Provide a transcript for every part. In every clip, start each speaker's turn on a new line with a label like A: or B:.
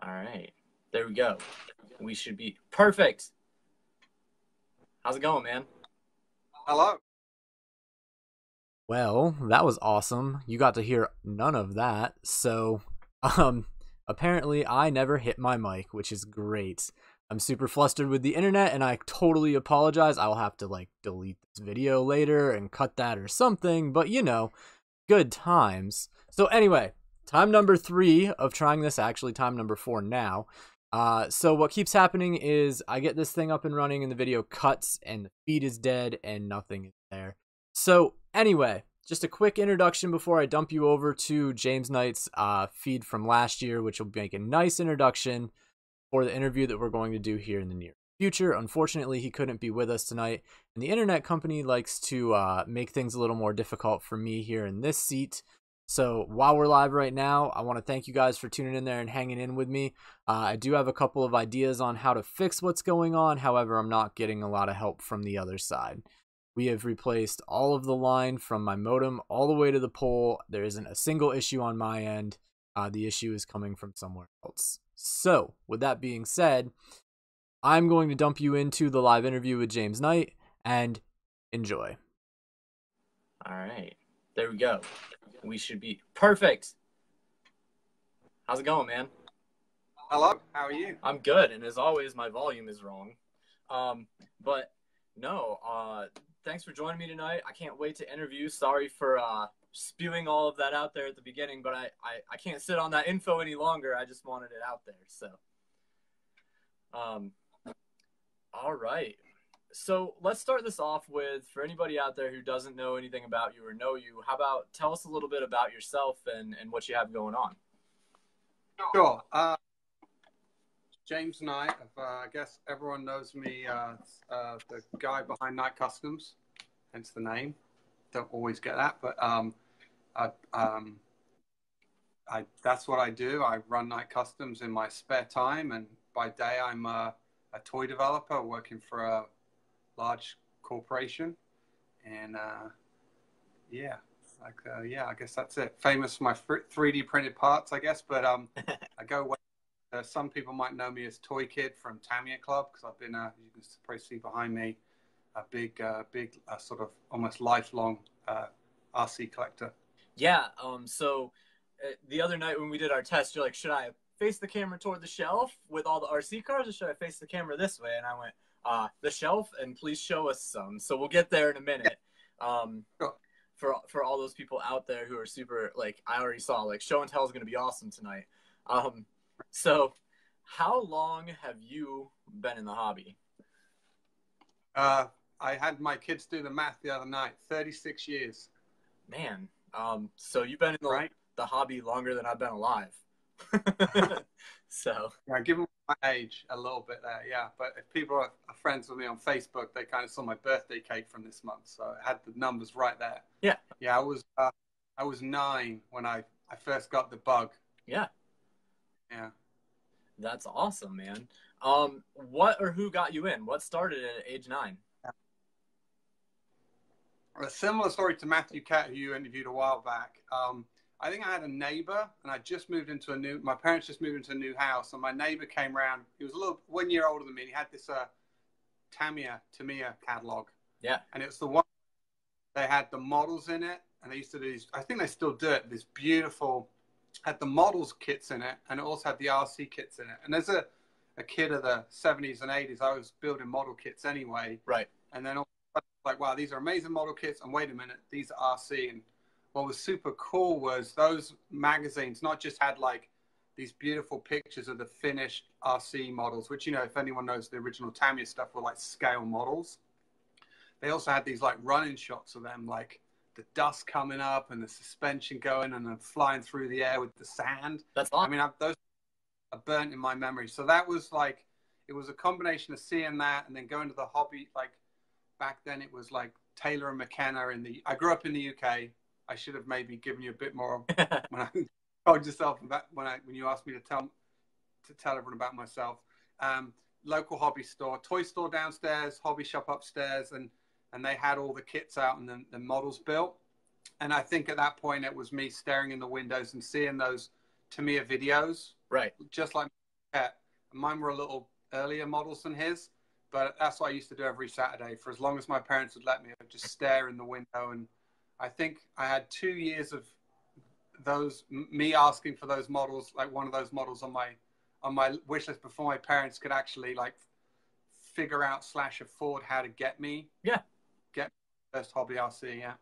A: All right. There we go. We should be perfect. How's it going, man?
B: Hello.
C: Well, that was awesome. You got to hear none of that. Um, apparently I never hit my mic, which is great. I'm super flustered with the internet and I totally apologize. I'll have to delete this video later and cut that or something, but good times. So anyway, time number 3 of trying this, actually time number 4 now. So what keeps happening is I get this thing up and running and the video cuts and the feed is dead and nothing is there. So anyway, just a quick introduction before I dump you over to James Knight's feed from last year, which will make a nice introduction for the interview that we're going to do here in the near future. Unfortunately, he couldn't be with us tonight, and the internet company likes to make things a little more difficult for me here in this seat. So while we're live right now, I want to thank you guys for tuning in there and hanging in with me. I do have a couple of ideas on how to fix what's going on. However, I'm not getting a lot of help from the other side. We have replaced all of the line from my modem all the way to the pole. There isn't a single issue on my end. The issue is coming from somewhere else. So with that being said, I'm going to dump you into the live interview with James Knight and enjoy.
A: All right. There we go. We should be perfect. How's it going, man?
B: Hello. How are you?
A: I'm good, and as always, my volume is wrong. But no, thanks for joining me tonight. I can't wait to interview. Sorry for spewing all of that out there at the beginning, but I can't sit on that info any longer. I just wanted it out there. So, all right. So let's start this off with, for anybody out there who doesn't know anything about you or know you, how about tell us a little bit about yourself and what you have going on?
B: Sure. James Knight. I guess everyone knows me the guy behind Knight Customs, hence the name. Don't always get that, but that's what I do. I run Knight Customs in my spare time, and by day I'm a toy developer working for a large corporation, and yeah, I guess that's it. Famous for my 3D printed parts, I guess, but I go way. Some people might know me as Toy Kid from Tamiya Club, because I've been, you can probably see behind me, a big sort of almost lifelong RC collector.
A: Yeah. So the other night when we did our test, you're like, should I face the camera toward the shelf with all the RC cars, or should I face the camera this way? And I went, the shelf, and please show us some. So we'll get there in a minute.
B: Sure.
A: For all those people out there who are super, I already saw, show and tell is going to be awesome tonight. So how long have you been in the hobby?
B: I had my kids do the math the other night. 36 years.
A: Man, so you've been in the hobby longer than I've been alive. So
B: yeah, given my age a little bit there, yeah. But if people are friends with me on Facebook, they kind of saw my birthday cake from this month, so I had the numbers right there.
A: Yeah.
B: Yeah, I was 9 when I first got the bug.
A: Yeah.
B: Yeah.
A: That's awesome, man. What or who got you in? What started at age 9?
B: A similar story to Matthew Catt, who you interviewed a while back. I think I had a neighbor, and my parents just moved into a new house, and my neighbor came around. He was 1 year older than me, and he had this Tamiya catalog.
A: Yeah.
B: And it was the one, they had the models in it, and they used to do these, I think they still do it, this beautiful, had the models kits in it, and it also had the RC kits in it. And as a kid of the 70s and 80s, I was building model kits anyway.
A: Right.
B: And then wow, these are amazing model kits, and wait a minute, these are RC. And what was super cool was those magazines not just had these beautiful pictures of the finished RC models, which, if anyone knows the original Tamiya stuff, were scale models. They also had these running shots of them, the dust coming up and the suspension going and then flying through the air with the sand.
A: That's awesome.
B: I mean, those are burnt in my memory. So that was it was a combination of seeing that and then going to the hobby. Back then it was Taylor and McKenna I grew up in the UK. I should have maybe given you a bit more when I told yourself about when you asked me to tell everyone about myself. Local hobby store, toy store downstairs, hobby shop upstairs, and they had all the kits out and the models built. And I think at that point it was me staring in the windows and seeing those Tamiya videos.
A: Right.
B: Just like Yeah, mine were a little earlier models than his, but that's what I used to do every Saturday. For as long as my parents would let me, I'd just stare in the window. And I think I had 2 years of me asking for those models, like one of those models on my wish list before my parents could actually like figure out / afford how to get me first hobby RC. Yeah.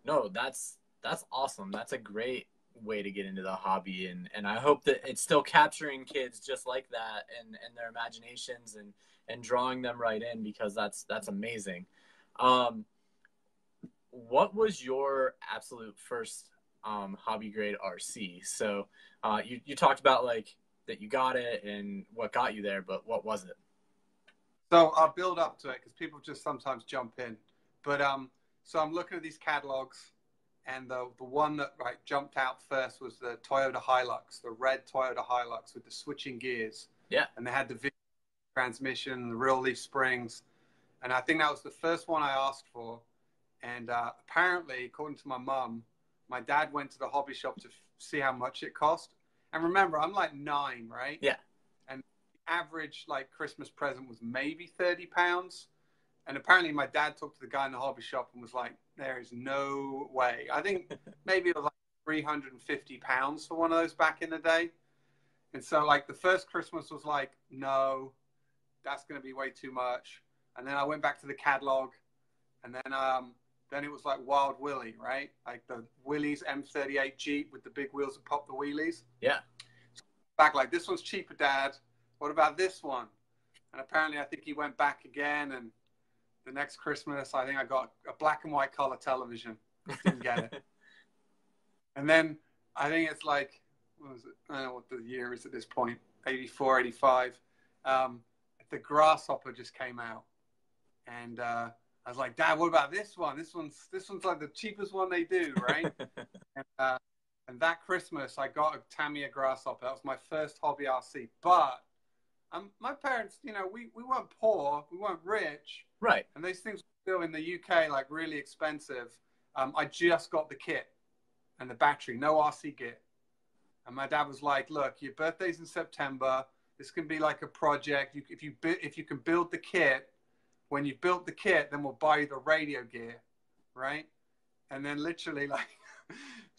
A: No, that's awesome. That's a great way to get into the hobby, and I hope that it's still capturing kids just like that and their imaginations and drawing them right in, because that's amazing. What was your absolute first hobby grade RC? So you talked about like that you got it and what got you there, but what was it?
B: So I'll build up to it because people just sometimes jump in. But so I'm looking at these catalogs, and the one that jumped out first was the Toyota Hilux, the red Toyota Hilux with the switching gears.
A: Yeah.
B: And they had the video transmission, the real leaf springs. And I think that was the first one I asked for. And apparently, according to my mum, my dad went to the hobby shop to see how much it cost. And remember, I'm like 9, right?
A: Yeah.
B: And the average like Christmas present was maybe £30. And apparently my dad talked to the guy in the hobby shop and was like, there is no way. I think maybe it was like £350 for one of those back in the day. And so like the first Christmas was like, no, that's going to be way too much. And then I went back to the catalog, and then it was like Wild Willie, right? Like the Willie's M38 Jeep with the big wheels that pop the wheelies.
A: Yeah.
B: So back like, this one's cheaper, Dad. What about this one? And apparently I think he went back again, and the next Christmas, I think I got a black and white color television. Didn't get it. And then I think it's like, what was it? I don't know what the year is at this point. 84, 85. The Grasshopper just came out. And I was like, Dad, what about this one? This one's like the cheapest one they do, right? And that Christmas, I got a Tamiya Grasshopper. That was my first hobby RC. But my parents, you know, we weren't poor. We weren't rich.
A: Right.
B: And these things were still in the UK, like really expensive. I just got the kit and the battery, no RC gear. And my dad was like, look, your birthday's in September. This can be like a project. If you can build the kit, when you built the kit, then we'll buy you the radio gear, right? And then literally like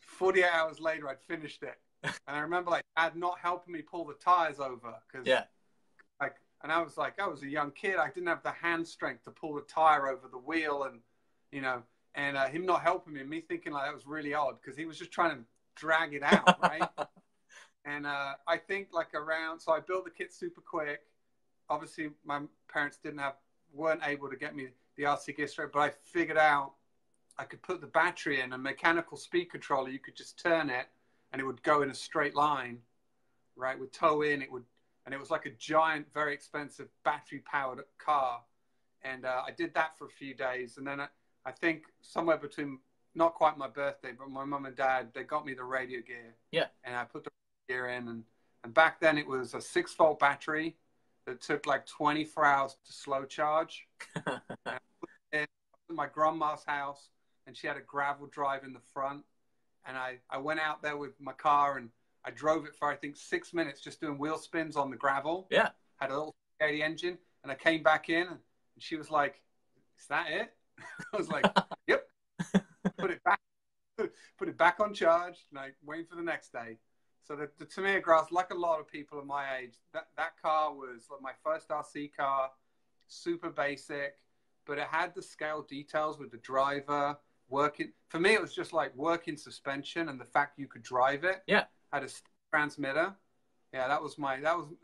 B: 48 hours later, I'd finished it. And I remember like Dad not helping me pull the tires over.
A: Yeah.
B: Like, and I was a young kid. I didn't have the hand strength to pull the tire over the wheel, and, you know, and him not helping me, and me thinking like that was really odd because he was just trying to drag it out, right? And I think like so I built the kit super quick. Obviously, my parents weren't able to get me the RC gear straight, but I figured out I could put the battery in a mechanical speed controller. You could just turn it, and it would go in a straight line, right? With tow in, and it was like a giant, very expensive battery-powered car. And I did that for a few days, and then I think somewhere between, not quite my birthday, but my mum and dad, they got me the radio gear.
A: Yeah.
B: And I put the gear in, and back then it was a 6-volt battery that took like 24 hours to slow charge. And I put it in my grandma's house, and she had a gravel drive in the front. And I went out there with my car, and I drove it for, I think, 6 minutes just doing wheel spins on the gravel.
A: Yeah.
B: Had a little 80 engine, and I came back in, and she was like, is that it? I was like, yep. Put it back on charge, and I waiting for the next day. So the Tamiya Grass, like a lot of people of my age, that car was like my first RC car, super basic, but it had the scale details with the driver working. For me, it was just like working suspension and the fact you could drive it.
A: Yeah.
B: Had a transmitter. Yeah,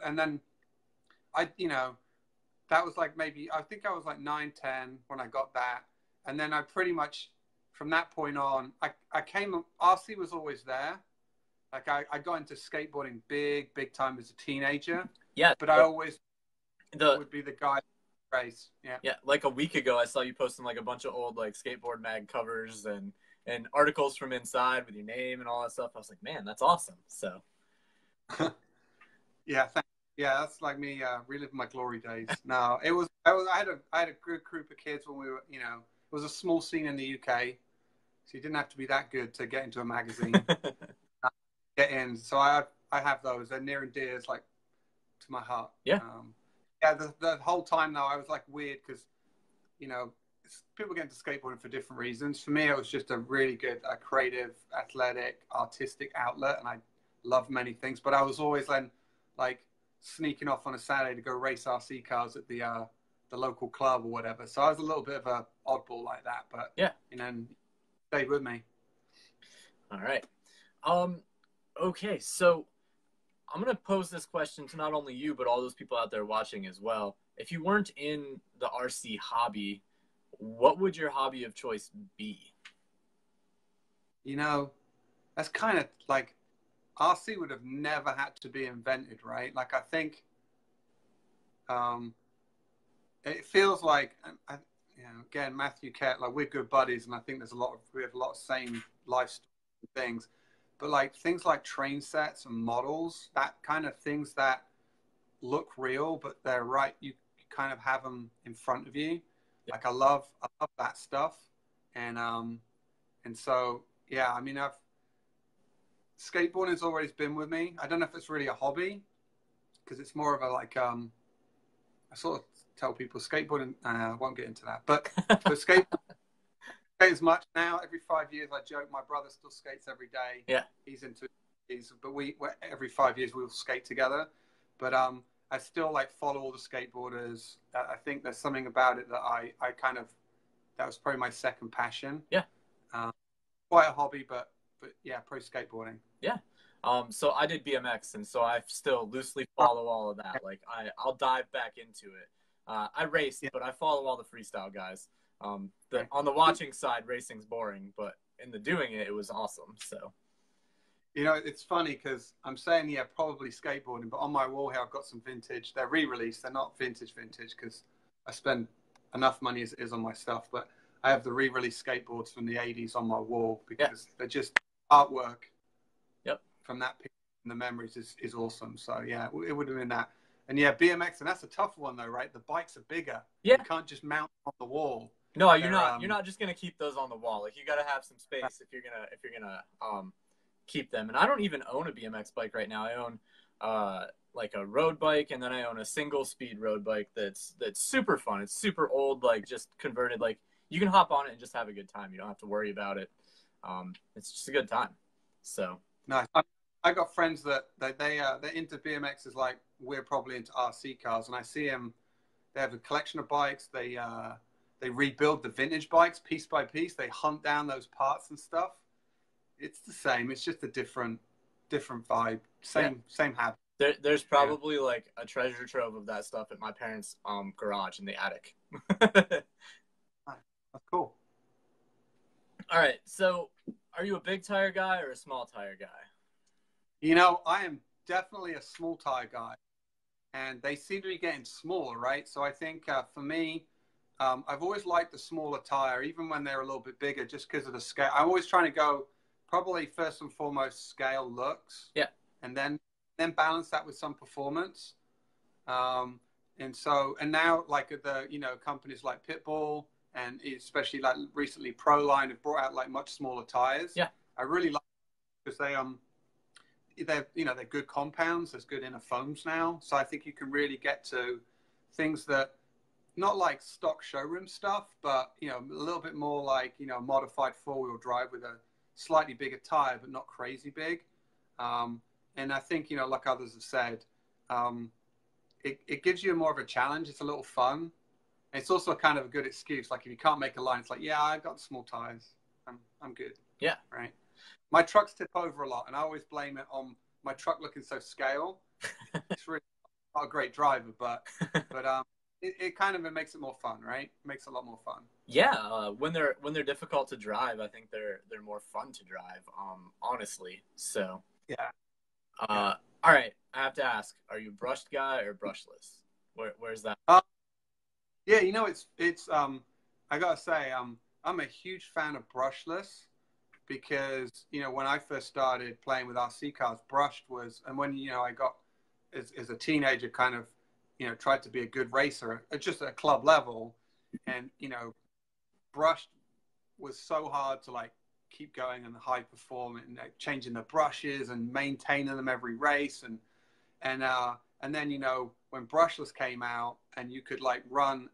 B: and then that was like maybe, I think I was like 9, 10 when I got that. And then I pretty much, from that point on, RC was always there. Like I got into skateboarding big time as a teenager.
A: Yeah.
B: But I always would be the guy race. Yeah.
A: Yeah. Like a week ago, I saw you posting like a bunch of old like skateboard mag covers and articles from inside with your name and all that stuff. I was like, man, that's awesome. So.
B: Yeah. Yeah. That's like me reliving my glory days. No, I had a good group of kids when we were, you know, it was a small scene in the UK. So you didn't have to be that good to get into a magazine. Get in. So I had I have those. They're near and dear, like to my heart.
A: Yeah.
B: Yeah. The whole time though, I was like weird because, people get into skateboarding for different reasons. For me, it was just a really good, creative, athletic, artistic outlet, and I love many things. But I was always then like sneaking off on a Saturday to go race RC cars at the local club or whatever. So I was a little bit of a oddball like that. But
A: yeah,
B: stayed with me.
A: All right. Okay, so I'm going to pose this question to not only you, but all those people out there watching as well. If you weren't in the RC hobby, what would your hobby of choice be?
B: That's kind of like RC would have never had to be invented, right? Like, I think it feels like, again, Matthew Kett, like, we're good buddies, and I think we have a lot of same life things. But like things like train sets and models, that kind of things that look real, but they're right. You kind of have them in front of you. Like I love that stuff. And so, yeah, I mean, skateboarding has always been with me. I don't know if it's really a hobby because it's more of a, like, I sort of tell people skateboarding, I won't get into that, but skateboarding, as much now. Every 5 years, I joke, my brother still skates every day.
A: Yeah,
B: he's into these, but every 5 years we'll skate together. But I still like follow all the skateboarders. I think there's something about it that I kind of, that was probably my second passion.
A: Yeah,
B: quite a hobby, but yeah, pro skateboarding.
A: Yeah. So I did BMX, and so I still loosely follow all of that. Like I'll dive back into it. I raced, but I follow all the freestyle guys. On the watching side, racing's boring, but in the doing it, it was awesome. So,
B: it's funny because I'm saying, yeah, probably skateboarding, but on my wall here, I've got some vintage. They're re-released. They're not vintage because I spend enough money as it is on my stuff, but I have the re-released skateboards from the 80s on my wall because they're just artwork.
A: Yep.
B: From that picture and the memories is awesome. So, yeah, it would have been that. And, yeah, BMX, and that's a tough one, though, right? The bikes are bigger.
A: Yeah.
B: You can't just mount on the wall.
A: No, you're not just gonna keep those on the wall. Like, you got to have some space if you're gonna keep them. And I don't even own a BMX bike right now. I own like a road bike, and then I own a single speed road bike that's super fun. It's super old, like just converted. Like you can hop on it and just have a good time. You don't have to worry about it. It's just a good time. So
B: nice. I got friends that they're into BMXs like we're probably into RC cars, and I see them. They have a collection of bikes. They rebuild the vintage bikes piece by piece. They hunt down those parts and stuff. It's the same. It's just a different vibe. Same habit.
A: There's probably like a treasure trove of that stuff at my parents' garage in the attic.
B: That's cool.
A: All right. So, are you a big tire guy or a small tire guy?
B: I am definitely a small tire guy, and they seem to be getting smaller, right? So I think for me, I've always liked the smaller tire, even when they're a little bit bigger, just because of the scale. I'm always trying to go probably first and foremost scale looks, and then balance that with some performance. And now like the companies like Pitbull and especially like recently Proline have brought out like much smaller tires.
A: Yeah,
B: I really like because they're good compounds. There's good inner foams now, so I think you can really get to things that. Not like stock showroom stuff, but, a little bit more like, modified four-wheel drive with a slightly bigger tire, but not crazy big. And I think, like others have said, it gives you more of a challenge. It's a little fun. And it's also kind of a good excuse. Like if you can't make a line, it's like, yeah, I got small tires. I'm good.
A: Yeah.
B: Right. My trucks tip over a lot, and I always blame it on my truck looking so scale. It's really not a great driver, but it kind of makes it more fun, right? It makes it a lot more fun.
A: Yeah, when they're difficult to drive, I think they're more fun to drive. Honestly, so
B: yeah.
A: All right, I have to ask: are you a brushed guy or brushless? Where's that?
B: Yeah, it's I gotta say, I'm a huge fan of brushless because when I first started playing with RC cars, brushed was, and when I got as a teenager, kind of. Tried to be a good racer at just at a club level, and brushed was so hard to like keep going and high performing, and changing the brushes and maintaining them every race. And then, you know, when brushless came out and you could like run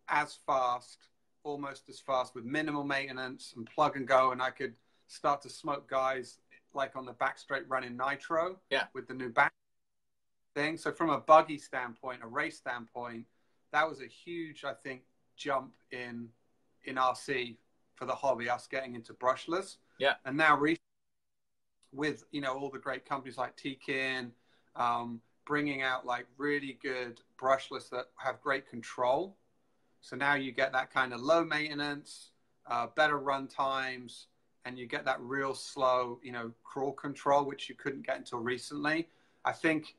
B: as fast, almost as fast with minimal maintenance and plug and go, and I could start to smoke guys like on the back straight running nitro with the new back thing. So from a buggy standpoint, a race standpoint, that was a huge, I think, jump in RC for the hobby, us getting into brushless.
A: Yeah.
B: And now with, you know, all the great companies like Tkin, bringing out like really good brushless that have great control. So now you get that kind of low maintenance, better run times, and you get that real slow, you know, crawl control, which you couldn't get until recently. I think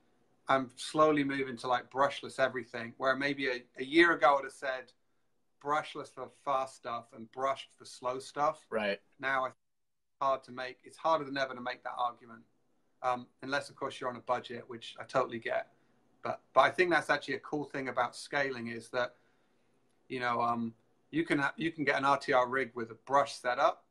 B: I'm slowly moving to like brushless everything, where maybe a year ago I would have said brushless for fast stuff and brushed for slow stuff.
A: Right.
B: Now it's harder than ever to make that argument. Unless of course you're on a budget, which I totally get. But I think that's actually a cool thing about scaling is that, you know, you can get an RTR rig with a brush setup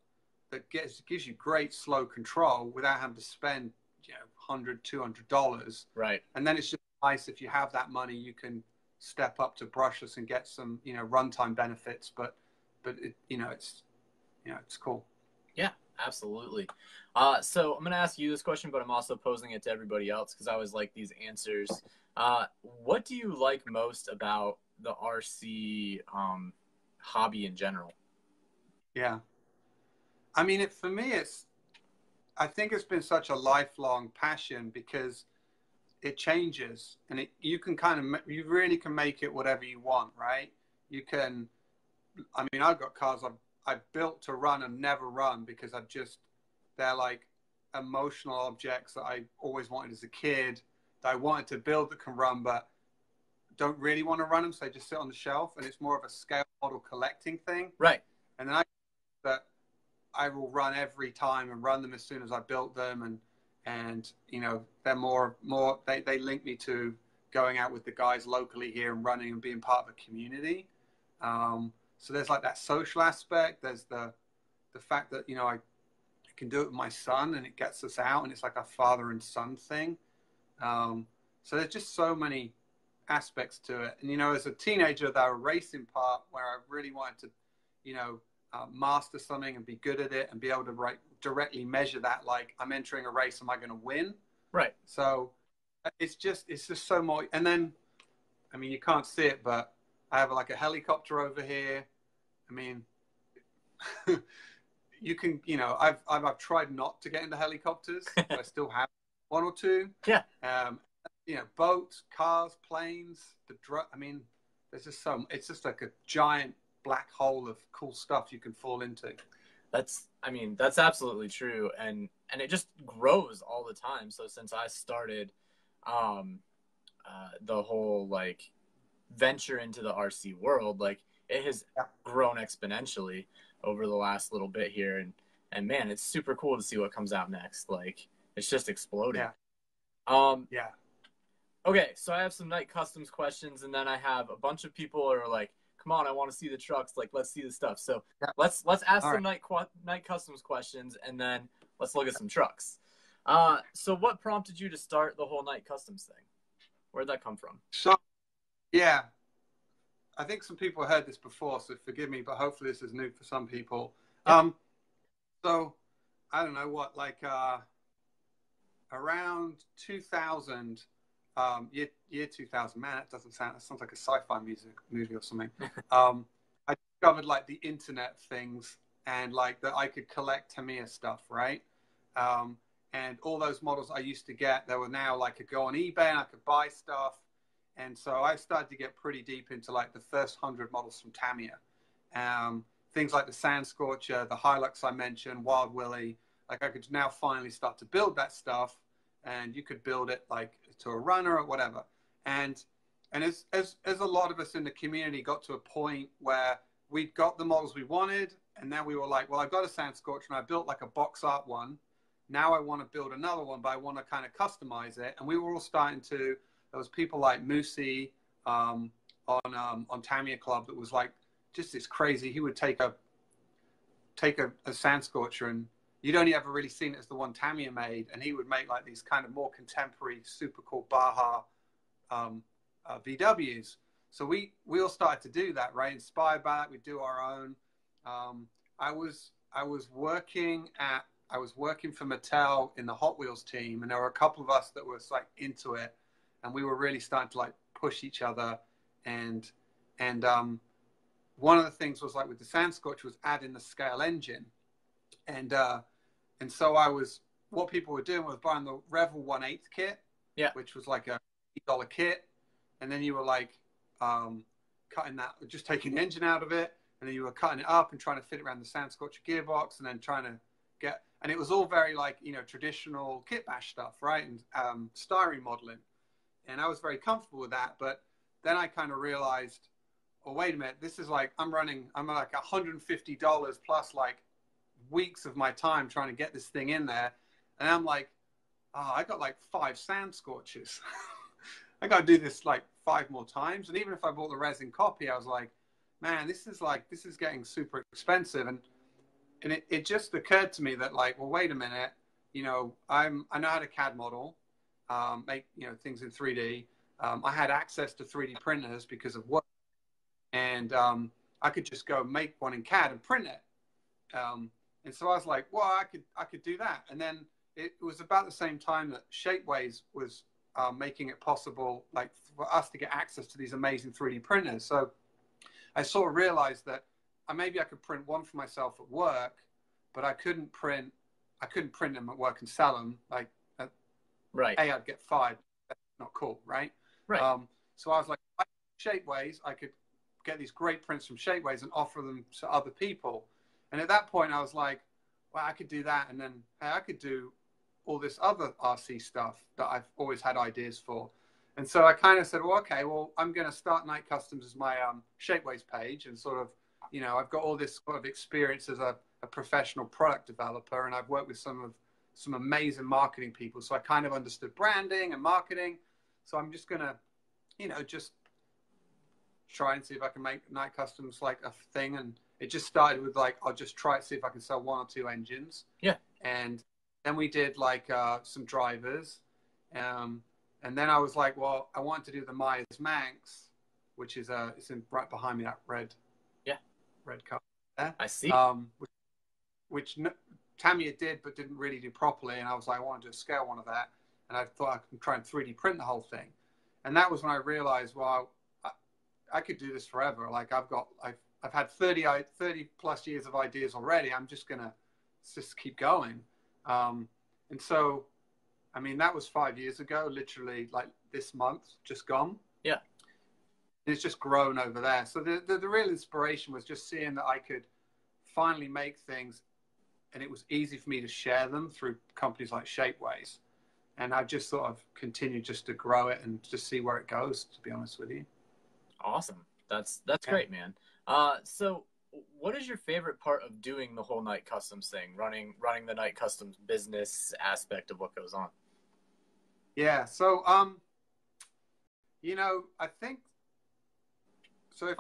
B: that gives you great slow control without having to spend, you know, $100, $200.
A: Right.
B: And then it's just nice if you have that money, you can step up to brushless and get some, you know, runtime benefits. But it, you know, it's cool.
A: Yeah, absolutely. So I'm gonna ask you this question, but I'm also posing it to everybody else because I always like these answers. What do you like most about the RC hobby in general?
B: Yeah. I mean, for me, I think it's been such a lifelong passion because it changes, and you really can make it whatever you want, right? You can, I mean, I've got cars I've built to run and never run because they're like emotional objects that I always wanted as a kid, that I wanted to build that can run, but don't really want to run them, so they just sit on the shelf, and it's more of a scale model collecting thing.
A: Right.
B: And then I will run every time and run them as soon as I built them, and you know, they're more they link me to going out with the guys locally here and running and being part of a community. So there's like that social aspect. There's the fact that, you know, I can do it with my son and it gets us out, and it's like a father and son thing. So there's just so many aspects to it. And, you know, as a teenager, that racing part where I really wanted to, you know, master something and be good at it and be able to directly measure that, like, I'm entering a race, am I going to win?
A: Right.
B: So it's just so more. And then, I mean, you can't see it, but I have like a helicopter over here. I mean, you can, you know, I've tried not to get into helicopters, but I still have one or two.
A: Yeah.
B: You know, boats, cars, planes, I mean, there's just it's just like a giant black hole of cool stuff you can fall into.
A: That's absolutely true. And it just grows all the time. So since I started the whole like venture into the RC world, like it has grown exponentially over the last little bit here. And man, it's super cool to see what comes out next. Like it's just exploding.
B: Yeah.
A: Okay, so I have some Night Customs questions, and then I have a bunch of people who are like, come on, I want to see the trucks. Like, let's see the stuff. So let's ask some Night Customs questions, and then let's look at some trucks. So what prompted you to start the whole Night Customs thing? Where'd that come from?
B: So, yeah, I think some people heard this before, so forgive me, but hopefully this is new for some people. Yeah. So I don't know what, like around 2000, year 2000, man, that sounds like a sci-fi movie or something. I discovered like the internet things, and like that I could collect Tamiya stuff, right? And all those models I used to get, there were now like I could go on eBay and I could buy stuff. And so I started to get pretty deep into like the first 100 models from Tamiya. Things like the Sand Scorcher, the Hilux I mentioned, Wild Willie. Like I could now finally start to build that stuff, and you could build it like to a runner or whatever. And as a lot of us in the community got to a point where we'd got the models we wanted, and then we were like, well, I've got a Sand Scorcher and I built like a box art one. Now I want to build another one, but I want to kind of customize it. And we were all starting to, there was people like Moosey on Tamiya Club that was like just this crazy. He would take take a sand scorcher, and you'd only ever really seen it as the one Tamiya made, and he would make like these kind of more contemporary, super cool Baja VWs. So we all started to do that, right? Inspired by that, we do our own. I was working for Mattel in the Hot Wheels team, and there were a couple of us that was like into it, and we were really starting to like push each other. And one of the things was like with the sand scorch was adding the scale engine, and so what people were doing was buying the Revel 1/8 kit,
A: yeah,
B: which was like a $8 kit, and then you were like cutting that, just taking the engine out of it, and then you were cutting it up and trying to fit it around the sand scorcher gearbox, and then trying to and it was all very like, you know, traditional kit bash stuff, right? And styrene modeling, and I was very comfortable with that. But then I kind of realized, oh, wait a minute, this is like I'm like $150 plus like weeks of my time trying to get this thing in there, and I'm like, oh, I got like 5 sand scorches. I got to do this like 5 more times. And even if I bought the resin copy, I was like, man, this is getting super expensive. And it just occurred to me that like, well, wait a minute, you know, I know how to CAD model, make, you know, things in 3D. I had access to 3D printers because of work, and I could just go make one in CAD and print it. And so I was like, well, I could do that. And then it was about the same time that Shapeways was making it possible, like for us to get access to these amazing 3D printers. So I sort of realized that maybe I could print one for myself at work, but I couldn't print them at work and sell them. Like,
A: right.
B: I'd get fired. That's not cool, right?
A: Right.
B: So I was like, Shapeways, I could get these great prints from Shapeways and offer them to other people. And at that point, I was like, well, I could do that. And then, hey, I could do all this other RC stuff that I've always had ideas for. And so I kind of said, well, okay, well, I'm going to start Night Customs as my Shapeways page, and sort of, you know, I've got all this sort of experience as a professional product developer, and I've worked with some amazing marketing people. So I kind of understood branding and marketing. So I'm just going to, you know, just try and see if I can make Night Customs like a thing. And it just started with like, I'll just try to see if I can sell 1 or 2 engines.
A: Yeah.
B: And then we did like some drivers. And then I was like, well, I wanted to do the Myers Manx, which is it's in right behind me, that red car there.
A: I see.
B: Which Tamiya did, but didn't really do properly. And I was like, I want to do a scale one of that. And I thought I could try and 3D print the whole thing. And that was when I realized, well, I could do this forever. Like I've had 30 plus years of ideas already. I'm just going to just keep going. And so, I mean, that was 5 years ago, literally like this month, just gone.
A: Yeah.
B: It's just grown over there. So the real inspiration was just seeing that I could finally make things, and it was easy for me to share them through companies like Shapeways. And I've just sort of continued just to grow it and just see where it goes, to be honest with you.
A: Awesome. That's great, man. So what is your favorite part of doing the whole Night Customs thing, running the Night Customs business aspect of what goes on?
B: Yeah. So, you know, I think, so if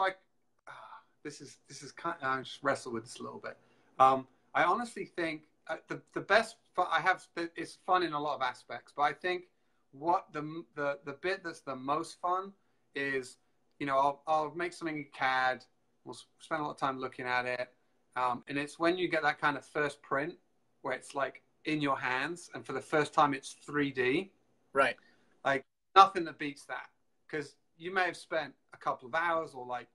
B: this is kind of, I just wrestle with this a little bit. I honestly think the best I have, it's fun in a lot of aspects, but I think what the bit that's the most fun is, you know, I'll make something in CAD. We'll spend a lot of time looking at it. And it's when you get that kind of first print where it's like in your hands, and for the first time it's 3D.
A: Right.
B: Like nothing that beats that, because you may have spent a couple of hours or like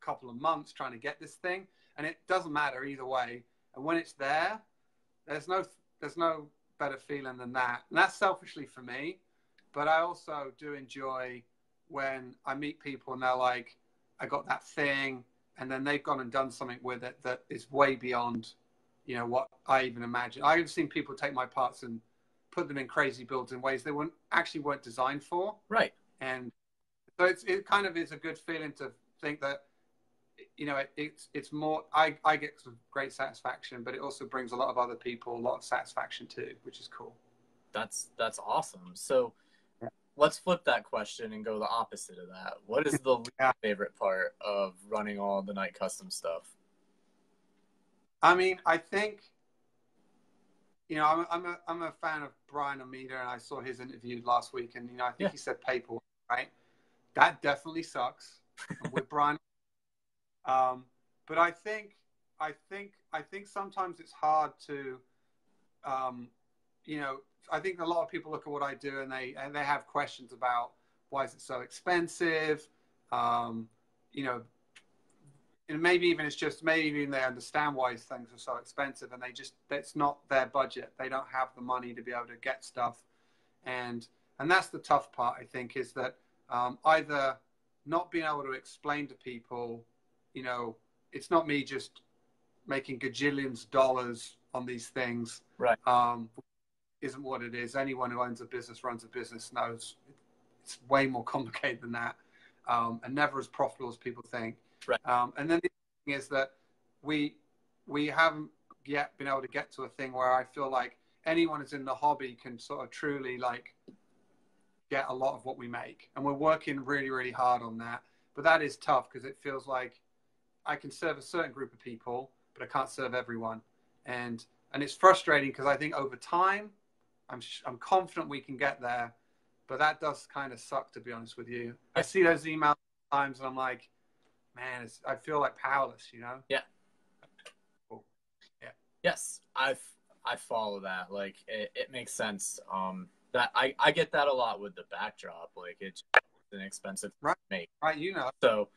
B: a couple of months trying to get this thing, and it doesn't matter either way. And when it's there, there's no better feeling than that. And that's selfishly for me, but I also do enjoy when I meet people and they're like, I got that thing, and then they've gone and done something with it that is way beyond, you know, what I even imagined. I've seen people take my parts and put them in crazy builds in ways they weren't designed for.
A: Right.
B: And so it kind of is a good feeling to think that, you know, it's more, I get some great satisfaction, but it also brings a lot of other people a lot of satisfaction too, which is cool.
A: That's awesome. So let's flip that question and go the opposite of that. What is the least favorite part of running all the Night Custom stuff?
B: I mean, I think, I'm a fan of Brian Omeda, and I saw his interview last week, and I think he said paperwork, right? That definitely sucks. With Brian, but I think sometimes it's hard to, um, I think a lot of people look at what I do and they have questions about why is it so expensive, um, you know, and maybe even they understand why things are so expensive, and it's not their budget. They don't have the money to be able to get stuff, and that's the tough part. I think is that either not being able to explain to people, it's not me just making gajillions dollars on these things,
A: Right.
B: Isn't what it is. Anyone who owns a business, runs a business, knows it's way more complicated than that, and never as profitable as people think.
A: Right.
B: And then the thing is that we haven't yet been able to get to a thing where I feel like anyone who's in the hobby can sort of truly like get a lot of what we make, and we're working really, really hard on that. But that is tough because it feels like I can serve a certain group of people, but I can't serve everyone, and it's frustrating because I think over time, I'm confident we can get there, but that does kind of suck, to be honest with you. I see those emails sometimes, and I'm like, man, I feel like powerless,
A: Yeah.
B: Cool. Yeah.
A: Yes, I follow that. Like it makes sense. That I get that a lot with the backdrop. Like it's an expensive
B: right.
A: to make.
B: Right.
A: So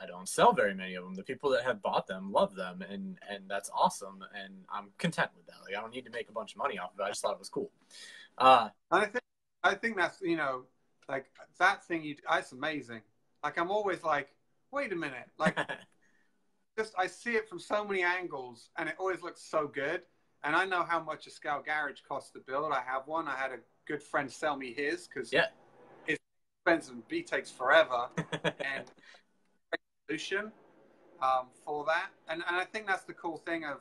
A: I don't sell very many of them. The people that have bought them love them, and that's awesome. And I'm content with that. Like I don't need to make a bunch of money off of it. I just thought it was cool.
B: I think that's like that thing that's amazing. Like I'm always like, wait a minute, like I see it from so many angles, and it always looks so good. And I know how much a scale garage costs to build. I have one. I had a good friend sell me his because it's expensive and B takes forever. And solution for that, and I think that's the cool thing of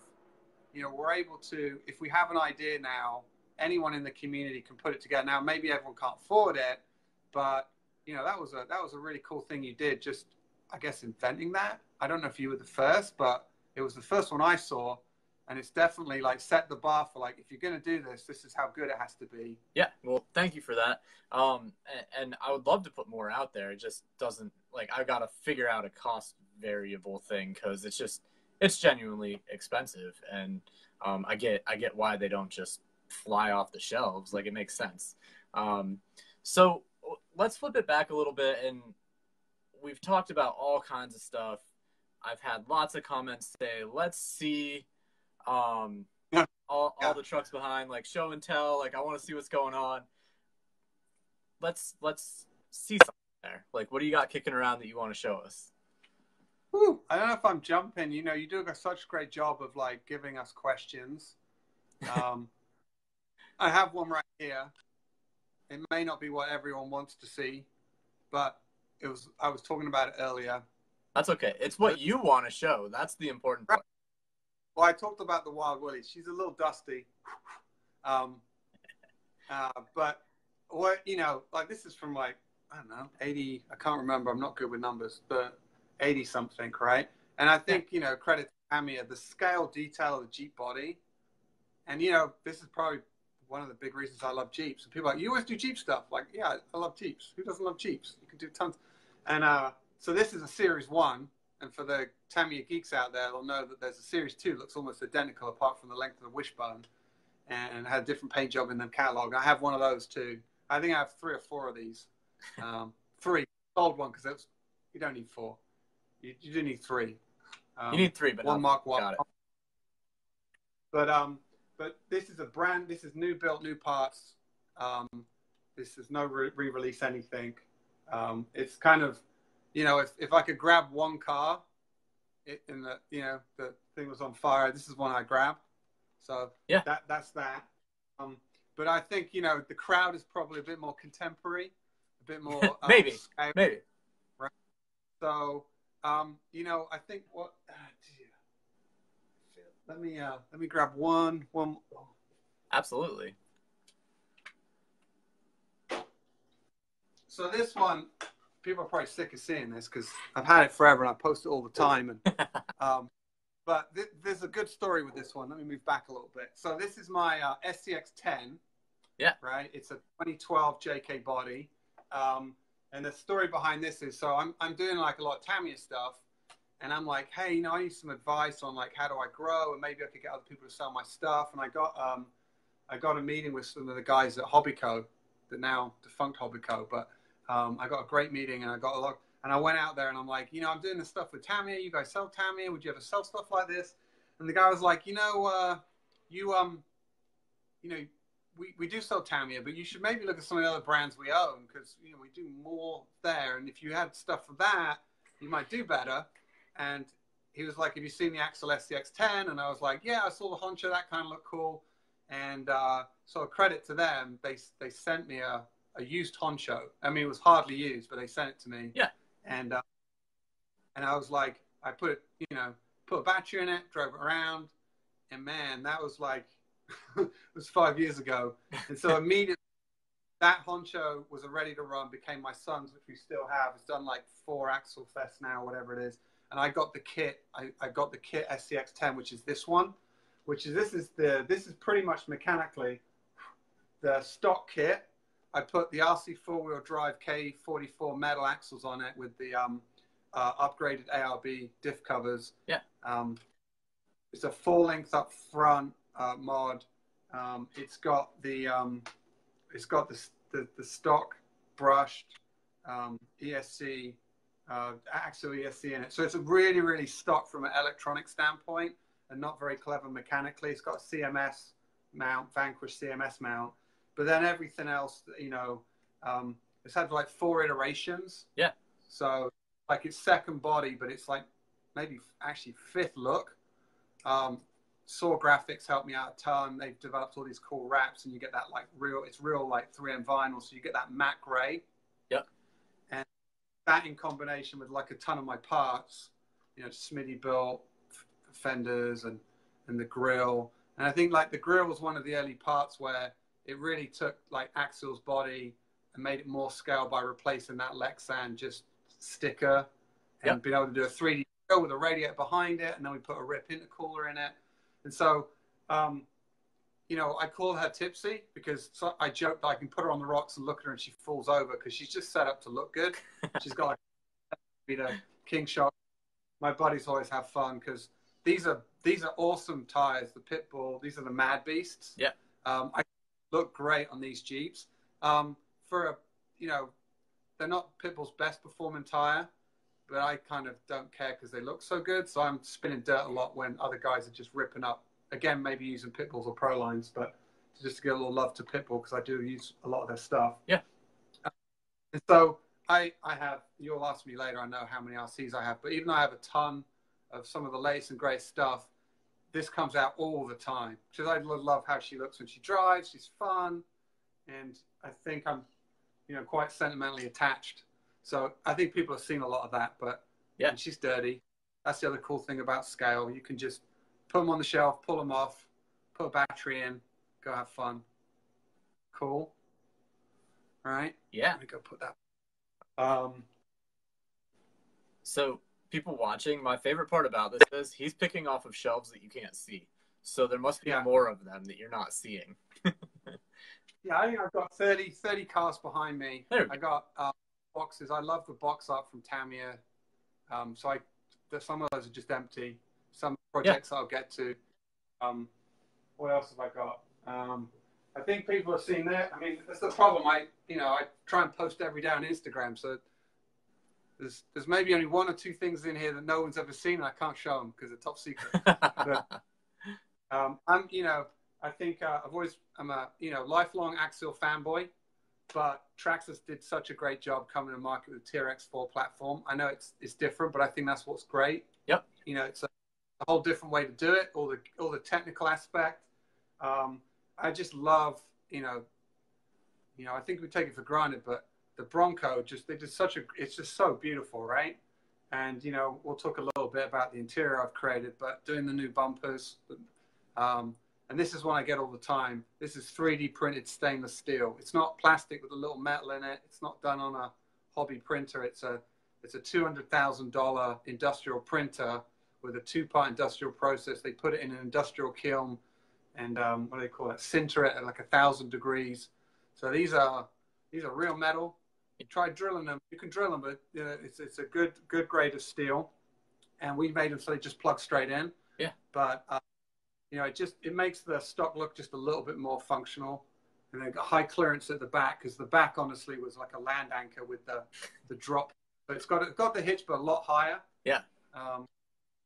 B: we're able to, if we have an idea now, anyone in the community can put it together. Now maybe everyone can't afford it, but that was a really cool thing you did, just I guess inventing that. I don't know if you were the first, but it was the first one I saw, and it's definitely like set the bar for like, if you're going to do this, this is how good it has to be.
A: Yeah, well, thank you for that. And I would love to put more out there. It just doesn't, like, I've got to figure out a cost variable thing because it's genuinely expensive, and I get why they don't just fly off the shelves. Like it makes sense. So let's flip it back a little bit, and we've talked about all kinds of stuff. I've had lots of comments say, let's see all the trucks behind, like show and tell, like I want to see what's going on. Let's see something there. Like what do you got kicking around that you want to show us?
B: Whew, I don't know if I'm jumping. You do such a great job of like giving us questions. I have one right here. It may not be what everyone wants to see, but I was talking about it earlier.
A: That's okay. It's what you want to show. That's the important part.
B: Well, I talked about the Wild Willie. She's a little dusty. But what, like this is from like, I don't know, 80, I can't remember. I'm not good with numbers, but 80 something, right? And I think, credit to Tamiya, the scale detail of the Jeep body. And, this is probably one of the big reasons I love Jeeps. And people are like, you always do Jeep stuff. Like, yeah, I love Jeeps. Who doesn't love Jeeps? You can do tons. And so this is a Series 1. And for the Tamiya geeks out there, they'll know that there's a Series 2 that looks almost identical apart from the length of the wishbone and had a different paint job in the catalog. I have one of those too. I think I have 3 or 4 of these. 3. Sold one because you don't need 4. You do need 3.
A: You need 3, but
B: one Mark 1.
A: Got it.
B: But this is this is new built, new parts. This is no re-release anything. It's kind of, if I could grab one car, the thing was on fire, this is one I grab. So
A: yeah,
B: that's that. But I think, the crowd is probably a bit more contemporary, a bit more
A: maybe.
B: Right. So, I think let me grab one.
A: Absolutely.
B: So this one, people are probably sick of seeing this because I've had it forever and I post it all the time. And But there's a good story with this one. Let me move back a little bit. So this is my SCX10.
A: Yeah.
B: Right. It's a 2012 JK body. And the story behind this is, so I'm doing like a lot of Tamiya stuff. And I'm like, hey, I need some advice on like, how do I grow? And maybe I could get other people to sell my stuff. And I got a meeting with some of the guys at Hobbyco, the now defunct Hobbyco. But I got a great meeting, and I got a lot. And I went out there, and I'm like, I'm doing this stuff with Tamiya. You guys sell Tamiya? Would you ever sell stuff like this? And the guy was like, we do sell Tamiya, but you should maybe look at some of the other brands we own, because we do more there. And if you had stuff for that, you might do better. And he was like, have you seen the Axel SCX10? And I was like, yeah, I saw the Honcho. That kind of looked cool. And so credit to them. They sent me a used Honcho. I mean, it was hardly used, but they sent it to me.
A: Yeah.
B: And I was like, I put a battery in it, drove it around. And man, that was like, it was 5 years ago. And so immediately that Honcho was ready to run, became my son's, which we still have. It's done like 4 Axel Fest now, whatever it is. And I got the kit. I got the kit SCX10, which is this one, this is pretty much mechanically the stock kit. I put the RC 4-wheel drive K44 metal axles on it with the upgraded ARB diff covers.
A: Yeah.
B: It's a full length up front mod. It's got the stock brushed ESC. Axle ESC in it. So it's a really, really stock from an electronic standpoint and not very clever mechanically. It's got a CMS mount, Vanquish CMS mount, but then everything else, it's had like 4 iterations.
A: Yeah.
B: So like it's second body, but it's like maybe actually 5th look. Saw Graphics helped me out a ton. They've developed all these cool wraps, and you get that like it's real like 3M vinyl. So you get that matte gray.
A: Yep.
B: And that in combination with like a ton of my parts, Smitty built fenders and the grill. And I think like the grill was one of the early parts where it really took like Axel's body and made it more scale by replacing that Lexan just sticker and being able to do a 3D grill with a radiator behind it. And then we put a rip intercooler in it. And so, I call her Tipsy because I joke that I can put her on the rocks and look at her and she falls over because she's just set up to look good. She's got like a king shot. My buddies always have fun because these are awesome tires. The Pitbull, these are the Mad Beasts.
A: Yeah.
B: I look great on these Jeeps. They're not Pitbull's best performing tire, but I kind of don't care because they look so good. So I'm spinning dirt a lot when other guys are just ripping up. Again, maybe using Pitbulls or Pro Lines, but just to give a little love to Pitbull because I do use a lot of their stuff.
A: Yeah.
B: And so I have, you'll ask me later, I know how many RCs I have, but even though I have a ton of some of the latest and greatest stuff, this comes out all the time. Because I love how she looks when she drives. She's fun. And I think I'm, quite sentimentally attached. So I think people have seen a lot of that, but yeah, and she's dirty. That's the other cool thing about scale. You can just put them on the shelf, pull them off, put a battery in, go have fun. Cool. All right.
A: Yeah.
B: Let me go put that.
A: So people watching, my favorite part about this is he's picking off of shelves that you can't see. So there must be more of them that you're not seeing.
B: Yeah, I think I've got 30 cars behind me. I got boxes. I love the box art from Tamiya. So some of those are just empty. Some projects I'll get to. What else have I got? I think people have seen that. I mean, that's the problem. I try and post every day on Instagram. So there's maybe only 1 or 2 things in here that no one's ever seen, and I can't show them because they're top secret. But I think I'm a lifelong Axial fanboy, but Traxxas did such a great job coming to market with the TRX4 platform. I know it's different, but I think that's what's great.
A: Yep.
B: It's a whole different way to do it. All the technical aspect. I just love, I think we take it for granted, but the Bronco it's just so beautiful, right? And we'll talk a little bit about the interior I've created, but doing the new bumpers. And this is one I get all the time. This is 3D printed stainless steel. It's not plastic with a little metal in it. It's not done on a hobby printer. It's a $200,000 industrial printer with a 2-part industrial process. They put it in an industrial kiln and what do they call it? Sinter it at like 1,000 degrees. So these are real metal. You try drilling them. You can drill them, but you know, it's a good grade of steel. And we made them so they just plug straight in.
A: Yeah.
B: But you know, it makes the stock look just a little bit more functional. And they got high clearance at the back, because the back honestly was like a land anchor with the drop. But it's got the hitch, but a lot higher.
A: Yeah.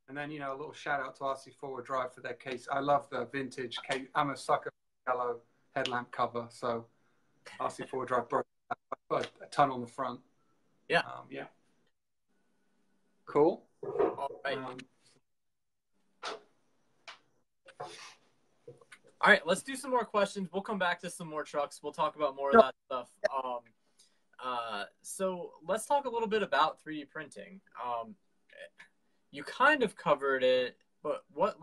B: And then, you know, a little shout out to RC Forward Drive for their case. I love the vintage case. I'm a sucker for yellow headlamp cover, so RC Forward Drive broke. I put a ton on the front.
A: Yeah.
B: Yeah. Cool.
A: All right. All right, let's do some more questions. We'll come back to some more trucks. We'll talk about more of that stuff. So let's talk a little bit about 3D printing. You kind of covered it, but what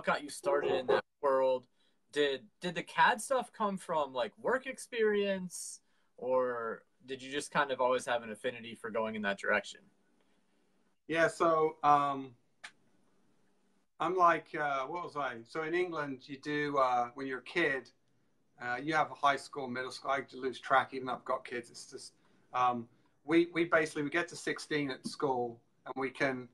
A: got you started in that world? Did the CAD stuff come from like work experience, or did you just kind of always have an affinity for going in that direction?
B: Yeah, so I'm like, what was I? So in England, you do, when you're a kid, you have a high school, middle school. I lose track, even though I've got kids. It's just, we basically, we get to 16 at school, and we can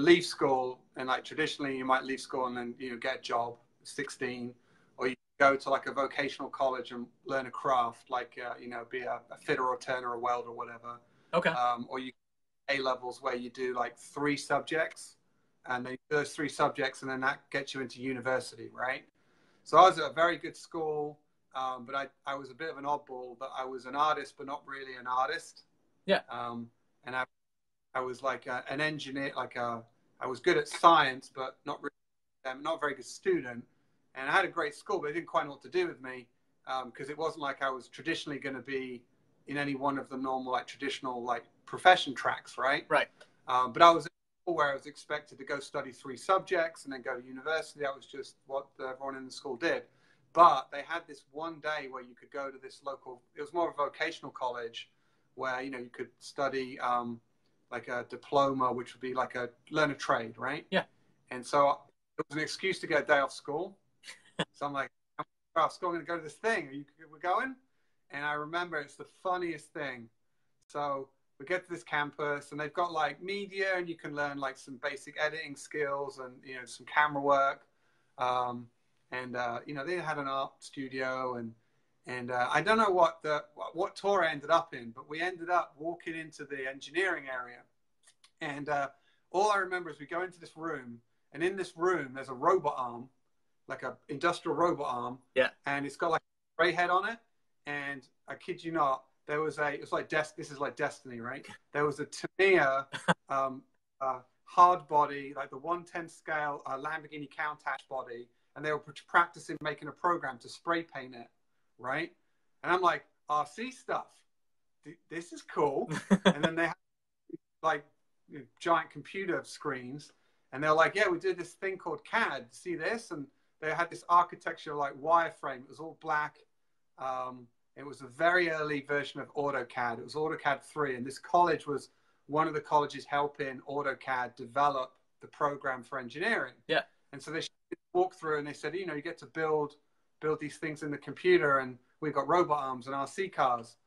B: leave school, and like traditionally you might leave school and then, you know, get a job at 16, or you go to like a vocational college and learn a craft, like, you know, be a fitter or turner or welder or whatever.
A: Okay.
B: Or you A-levels where you do like 3 subjects, and then those 3 subjects, and then that gets you into university, right? So I was at a very good school, but I was a bit of an oddball, but I was an artist, but not really an artist.
A: Yeah.
B: And I was like an engineer, I was good at science, but not really, not a very good student. And I had a great school, but they didn't quite know what to do with me, because it wasn't like I was traditionally going to be in any one of the normal, like traditional, like profession tracks, right?
A: Right.
B: But I was where I was expected to go study 3 subjects and then go to university. That was just what everyone in the school did. But they had this one day where you could go to this local, it was more of a vocational college, where, you know, you could study like a diploma, which would be like learn a trade, right?
A: Yeah.
B: And so it was an excuse to get a day off school. So I'm like, I'm off school, I'm going to go to this thing. We're going? And I remember it's the funniest thing. So we get to this campus, and they've got like media, and you can learn like some basic editing skills and, you know, some camera work. You know, they had an art studio, and I don't know what tour I ended up in, but we ended up walking into the engineering area. And all I remember is we go into this room, and in this room, there's a robot arm, like a industrial robot arm.
A: Yeah. And
B: it's got like a spray head on it. And I kid you not, it was like this is like Destiny, right? There was a Tamiya hard body, like the 1/10 scale Lamborghini Countach body, and they were practicing making a program to spray paint it, right? And I'm like, RC stuff, this is cool. And then they had like, you know, giant computer screens, and they're like, yeah, we did this thing called CAD. See this? And they had this architecture like wireframe. It was all black. It was a very early version of AutoCAD. It was AutoCAD 3, and this college was one of the colleges helping AutoCAD develop the program for engineering.
A: Yeah.
B: And so they walked through, and they said, you know, you get to build these things in the computer, and we've got robot arms and RC cars.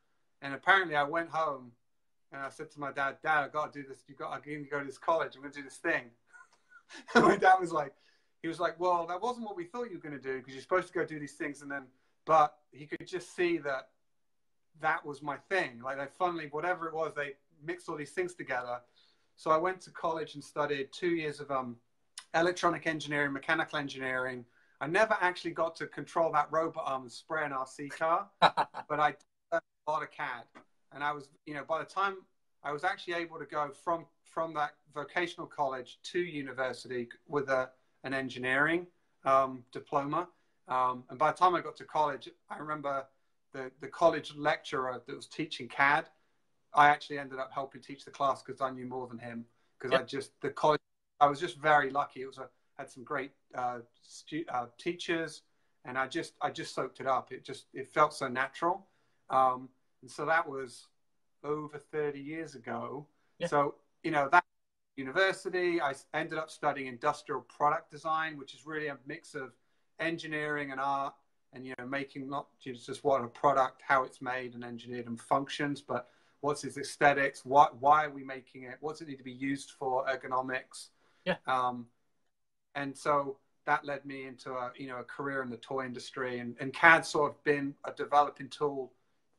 B: And apparently I went home, and I said to my dad, I've got to do this. I need to go to this college. I'm going to do this thing. And my dad was like, well, that wasn't what we thought you were going to do, because you're supposed to go do these things. And then, but he could just see that was my thing. Like, they funnily, whatever it was, they mixed all these things together. So I went to college and studied 2 years of electronic engineering, mechanical engineering. I never actually got to control that robot arm and spray an RC car, but I did a lot of CAD. And I was, you know, by the time I was actually able to go from that vocational college to university with an engineering diploma. And by the time I got to college, I remember the college lecturer that was teaching CAD, I actually ended up helping teach the class because I knew more than him. Because I was just very lucky. Had some great teachers, and I just soaked it up. It felt so natural. And so that was over 30 years ago. Yeah. So, you know, university. I ended up studying industrial product design, which is really a mix of engineering and art, and making not just what a product, how it's made and engineered and functions, but what's its aesthetics, why are we making it, what's it need to be used for, ergonomics.
A: Yeah.
B: And so that led me into a career in the toy industry, and CAD's sort of been a developing tool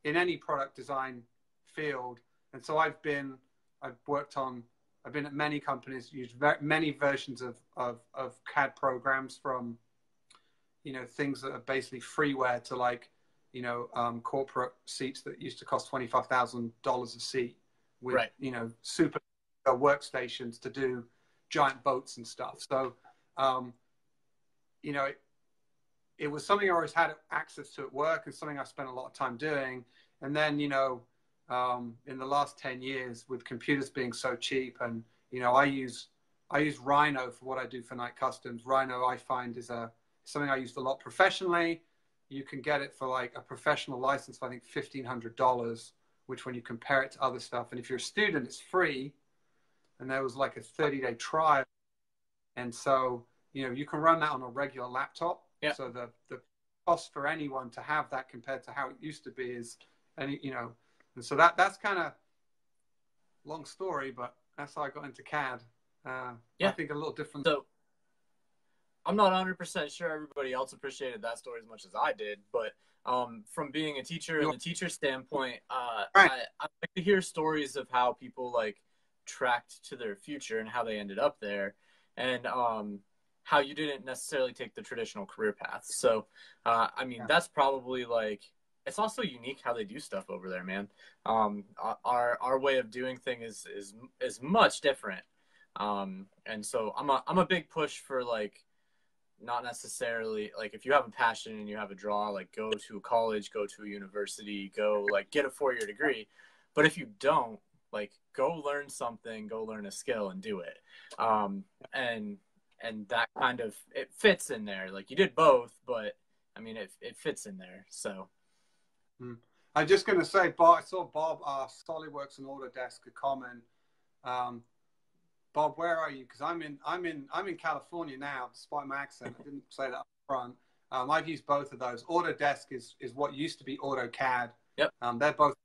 B: in any product design field. And so I've been at many companies, used many versions of CAD programs, from things that are basically freeware to like corporate seats that used to cost $25,000 a seat, with
A: right.
B: super workstations to do giant boats and stuff. So it was something I always had access to at work, and something I spent a lot of time doing. And then in the last 10 years, with computers being so cheap, and I use Rhino for what I do for Night Customs. Rhino, I find, is something I used a lot professionally. You can get it for like a professional license for I think $1,500, which when you compare it to other stuff, and if you're a student, it's free. And there was like a 30-day trial, and so you can run that on a regular laptop.
A: Yeah.
B: So the cost for anyone to have that compared to how it used to be is, and so that's kind of long story, but that's how I got into CAD.
A: Yeah.
B: I think a little different.
A: So I'm not 100% sure everybody else appreciated that story as much as I did, but from being a teacher and the teacher standpoint,
B: right.
A: I like to hear stories of how people like tracked to their future and how they ended up there, and how you didn't necessarily take the traditional career path. So, I mean, that's probably like, it's also unique how they do stuff over there, man. Our way of doing things is much different. And so I'm a big push for like, not necessarily like, if you have a passion and you have a draw, like go to a college, go to a university, go like get a 4-year degree. But if you don't, like go learn something, go learn a skill and do it. And that kind of, it fits in there. Like you did both, but I mean, it fits in there. So.
B: I'm just going to say, Bob, I saw Bob ask SolidWorks and Autodesk a comment. Bob, where are you? Because I'm in California now, despite my accent. I didn't say that up front. I've used both of those. Autodesk is what used to be AutoCAD.
A: Yep.
B: They're both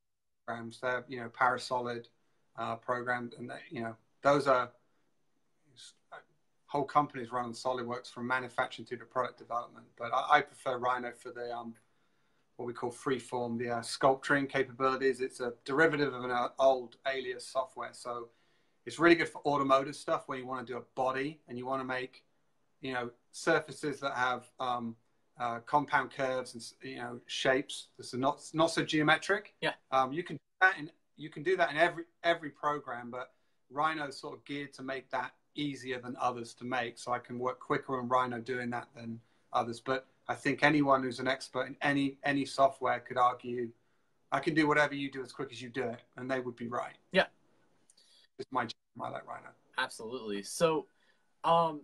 B: programs. They're Parasolid programs, and those are whole companies run on SolidWorks from manufacturing through to product development. But I prefer Rhino for the what we call freeform, the sculpturing capabilities. It's a derivative of an old Alias software, so it's really good for automotive stuff where you want to do a body and you want to make surfaces that have compound curves and shapes that are not so geometric.
A: Yeah.
B: You can do that in every program, but Rhino is sort of geared to make that easier than others to make, so I can work quicker in Rhino doing that than others. But I think anyone who's an expert in any software could argue, I can do whatever you do as quick as you do it, and they would be right.
A: Yeah.
B: It's my like Rhino.
A: Absolutely. So, unlike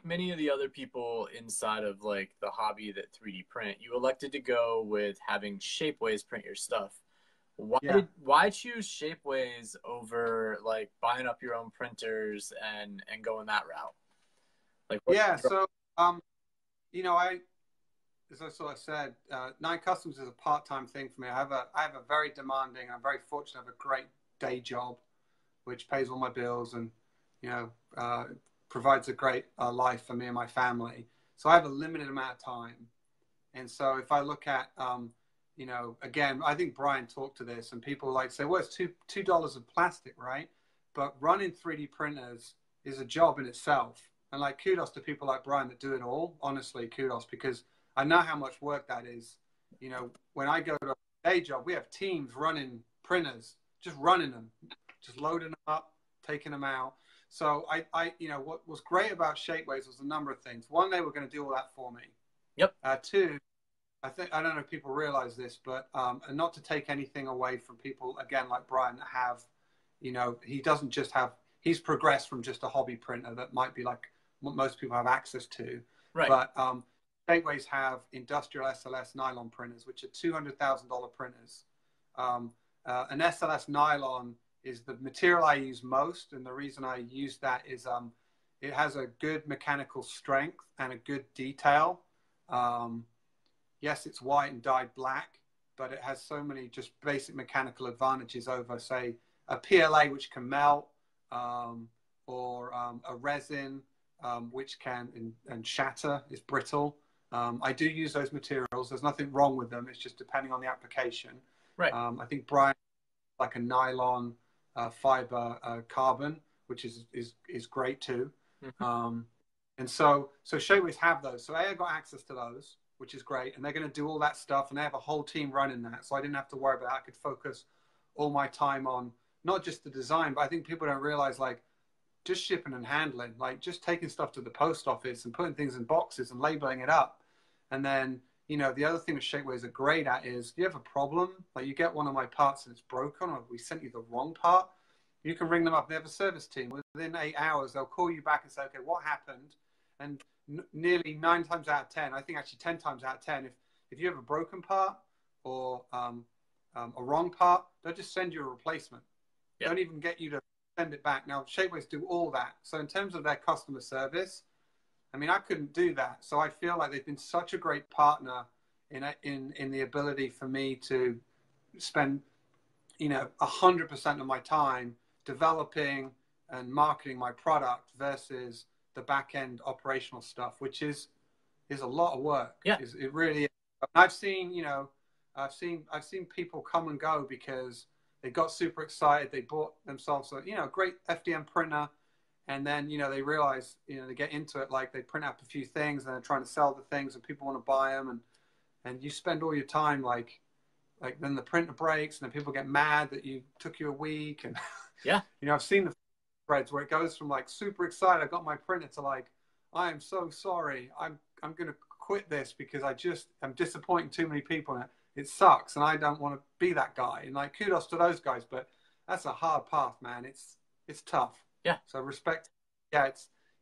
A: many of the other people inside of like the hobby that 3D print, you elected to go with having Shapeways print your stuff. Why choose Shapeways over like buying up your own printers and going that route? Like
B: so as I sort of said, Night Customs is a part-time thing for me. I have a very demanding, I'm very fortunate, I have a great day job which pays all my bills and provides a great life for me and my family. So I have a limited amount of time, and so if I look at again, I think Brian talked to this, and people like say, well, it's $2 of plastic, right? But running 3D printers is a job in itself. And like, kudos to people like Brian that do it all. Honestly, kudos, because I know how much work that is. When I go to a day job, we have teams running printers, just running them, just loading them up, taking them out. So what was great about Shapeways was a number of things. One, they were going to do all that for me.
A: Yep.
B: Two, I don't know if people realize this, but and not to take anything away from people, again, like Brian, that have, he doesn't just have, he's progressed from just a hobby printer that might be like what most people have access to.
A: Right.
B: But Shapeways have industrial SLS nylon printers, which are $200,000 printers. An SLS nylon is the material I use most, and the reason I use that is it has a good mechanical strength and a good detail. Yes, it's white and dyed black, but it has so many just basic mechanical advantages over, say, a PLA which can melt, or a resin which can and shatter, is brittle. I do use those materials. There's nothing wrong with them. It's just depending on the application.
A: Right.
B: I think Brian like a nylon fiber carbon, which is great too. Mm-hmm. And so Shapeways have those. So I got access to those, which is great. And they're going to do all that stuff. And they have a whole team running that. So I didn't have to worry about that. I could focus all my time on not just the design, but I think people don't realize, like, just shipping and handling, like just taking stuff to the post office and putting things in boxes and labeling it up. And then, you know, the other thing that Shapeways are great at is, you have a problem, like you get one of my parts and it's broken, or we sent you the wrong part, you can ring them up. They have a service team. Within 8 hours, they'll call you back and say, okay, what happened? And nearly 9 times out of 10, I think actually 10 times out of 10, if you have a broken part or a wrong part, they'll just send you a replacement. Yep. Don't even get you to send it back. Now, Shapeways do all that. So in terms of their customer service, I mean, I couldn't do that. So I feel like they've been such a great partner in the ability for me to spend, you know, 100% of my time developing and marketing my product versus the back end operational stuff, which is a lot of work.
A: Yeah,
B: it really is. I've seen, you know, I've seen people come and go because they got super excited. They bought themselves a, you know, great FDM printer. And then, you know, they realize, you know, they get into it, like they print out a few things and they're trying to sell the things and people want to buy them. And you spend all your time like then the printer breaks and then people get mad that you took you a week. And,
A: yeah,
B: you know, I've seen the threads where it goes from like super excited, I got my printer, to like, I am so sorry. I'm going to quit this because I'm disappointing too many people. And it sucks. And I don't want to be that guy. And like, kudos to those guys, but that's a hard path, man. It's tough.
A: Yeah.
B: So respect. Yeah,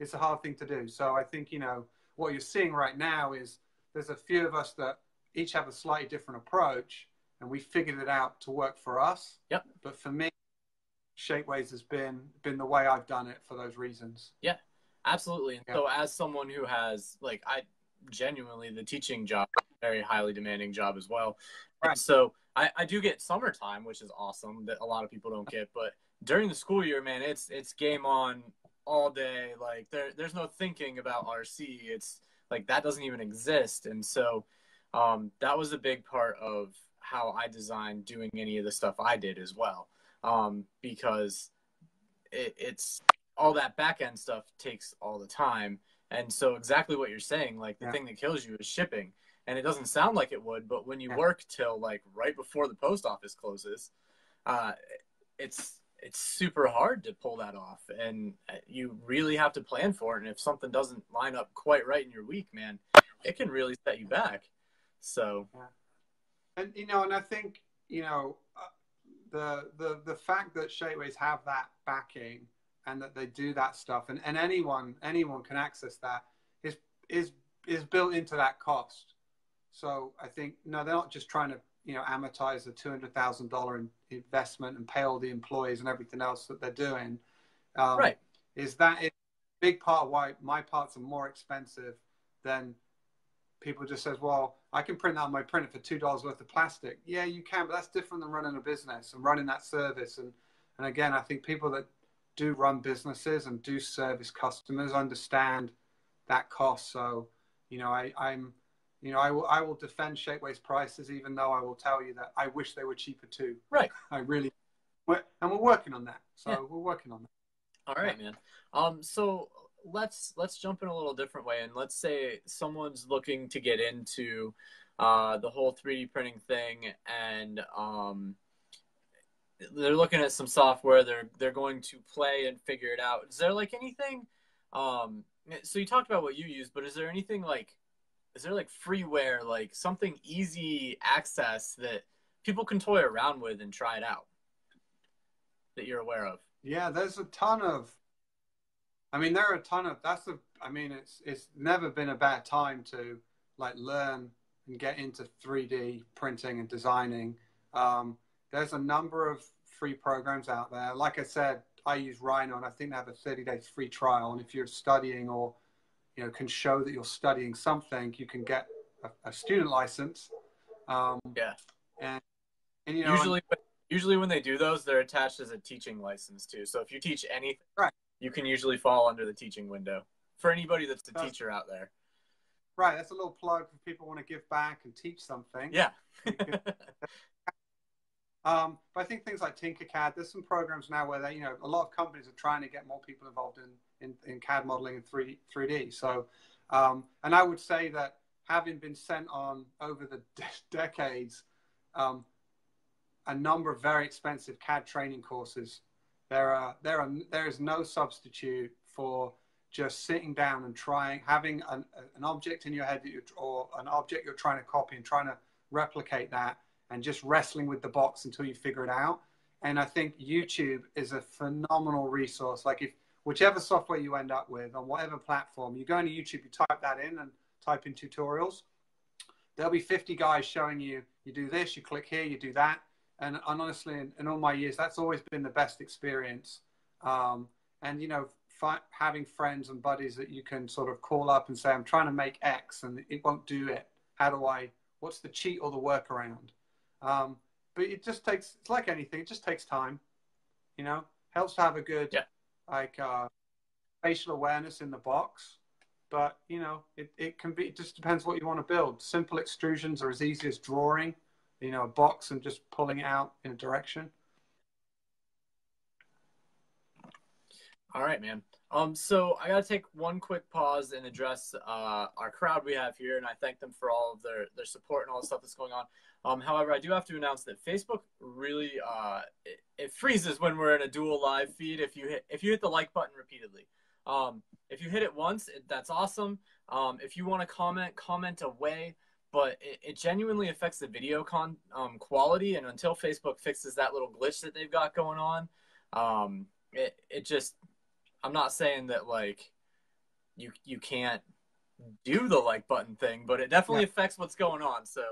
B: it's a hard thing to do. So I think, you know, what you're seeing right now is there's a few of us that each have a slightly different approach, and we figured it out to work for us.
A: Yep.
B: But for me, Shapeways has been the way I've done it for those reasons.
A: Yeah, absolutely. And so as someone who has, like, I genuinely, the teaching job, very highly demanding job as well. Right. And so I do get summertime, which is awesome, that a lot of people don't get, but during the school year, man, it's game on all day. Like there's no thinking about RC. It's like that doesn't even exist. And so that was a big part of how I designed doing any of the stuff I did as well, because it's all that back end stuff takes all the time. And so exactly what you're saying, like the thing that kills you is shipping. And it doesn't sound like it would, but when you work till like right before the post office closes, it's super hard to pull that off, and you really have to plan for it. And if something doesn't line up quite right in your week, man, it can really set you back. So,
B: and you know, and I think, you know, the fact that Shapeways have that backing and that they do that stuff, and anyone can access that is built into that cost. So I think, no, they're not just trying to, you know, amortize a $200,000 investment and pay all the employees and everything else that they're doing.
A: Right.
B: Is that a big part of why my parts are more expensive than people just says, well, I can print out my printer for $2 worth of plastic. Yeah, you can, but that's different than running a business and running that service. And again, I think people that do run businesses and do service customers understand that cost. So, you know, I will defend Shapeways prices, even though I will tell you that I wish they were cheaper too.
A: Right.
B: I really, and we're working on that. So we're working on that.
A: All right, man. So let's jump in a little different way, and let's say someone's looking to get into the whole 3D printing thing, and they're looking at some software. They're going to play and figure it out. Is there like anything? So you talked about what you use, but is there anything like? Is there like freeware, like something easy access that people can toy around with and try it out that you're aware of?
B: Yeah, there's a ton of, I mean, there are a ton of, it's never been a bad time to like learn and get into 3D printing and designing. There's a number of free programs out there. Like I said, I use Rhino, and I think they have a 30-day free trial. And if you're studying or, you know, can show that you're studying something, you can get a student license.
A: Yeah.
B: And you know,
A: Usually when they do those, they're attached as a teaching license too. So if you teach anything,
B: right,
A: you can usually fall under the teaching window for anybody that's a teacher out there.
B: Right. That's a little plug for people who want to give back and teach something.
A: Yeah.
B: But I think things like Tinkercad, there's some programs now where they, you know, a lot of companies are trying to get more people involved in CAD modeling and 3D. So, and I would say that having been sent on over the decades, a number of very expensive CAD training courses, there is no substitute for just sitting down and having an object in your head or an object you're trying to copy and trying to replicate that, and just wrestling with the box until you figure it out. And I think YouTube is a phenomenal resource. Like, if whichever software you end up with on whatever platform, you go into YouTube, you type that in and type in tutorials, there'll be 50 guys showing you, you do this, you click here, you do that. And honestly, in all my years, that's always been the best experience. And, you know, having friends and buddies that you can sort of call up and say, I'm trying to make X and it won't do it. What's the cheat or the workaround? But it just takes, it's like anything, it just takes time, you know, helps to have a good, facial awareness in the box. But, you know, it just depends what you want to build. Simple extrusions are as easy as drawing, you know, a box and just pulling it out in a direction.
A: All right, man. So I gotta take one quick pause and address our crowd we have here, and I thank them for all of their support and all the stuff that's going on. However, I do have to announce that Facebook really it freezes when we're in a dual live feed if you hit the like button repeatedly. If you hit it once, that's awesome. If you want to comment away, but it genuinely affects the video quality, and until Facebook fixes that little glitch that they've got going on, it just, I'm not saying that like you can't do the like button thing, but it definitely affects what's going on. So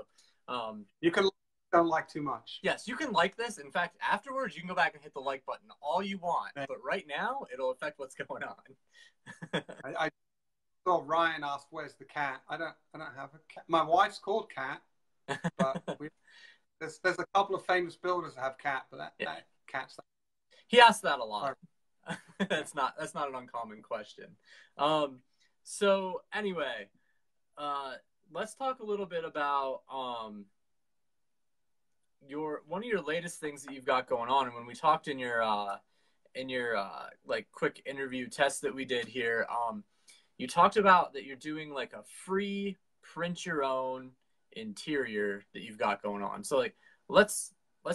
B: you can don't like too much.
A: Yes, you can like this. In fact, afterwards you can go back and hit the like button all you want, but right now it'll affect what's going on.
B: I saw Ryan asked, "Where's the cat?" I don't have a cat. My wife's called Cat, but there's a couple of famous builders that have cat, but that cat's.
A: He asks that a lot. That's not an uncommon question. So anyway, let's talk a little bit about one of your latest things that you've got going on. And when we talked in your like quick interview test that we did here, you talked about that you're doing like a free print your own interior that you've got going on. So like let's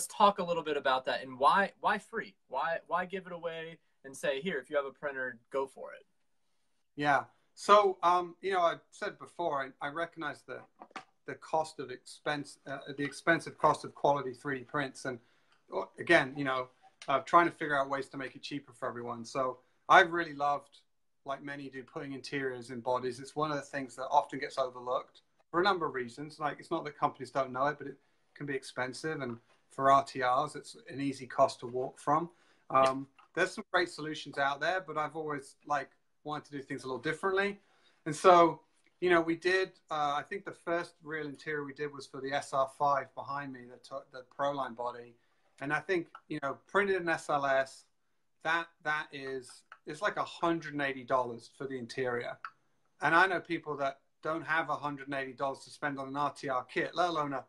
A: talk a little bit about that, and why free? Why give it away and say, here, if you have a printer, go for it?
B: Yeah. So, you know, I said before, I recognize the cost of the expensive cost of quality 3D prints. And again, you know, trying to figure out ways to make it cheaper for everyone. So I've really loved, like many do, putting interiors in bodies. It's one of the things that often gets overlooked for a number of reasons. Like, it's not that companies don't know it, but it can be expensive. And for RTRs, it's an easy cost to walk from. There's some great solutions out there, but I've always wanted to do things a little differently. And so, you know, we did, I think the first real interior we did was for the SR5 behind me, the Proline body. And I think, you know, printed in SLS, it's like $180 for the interior. And I know people that don't have $180 to spend on an RTR kit, let alone a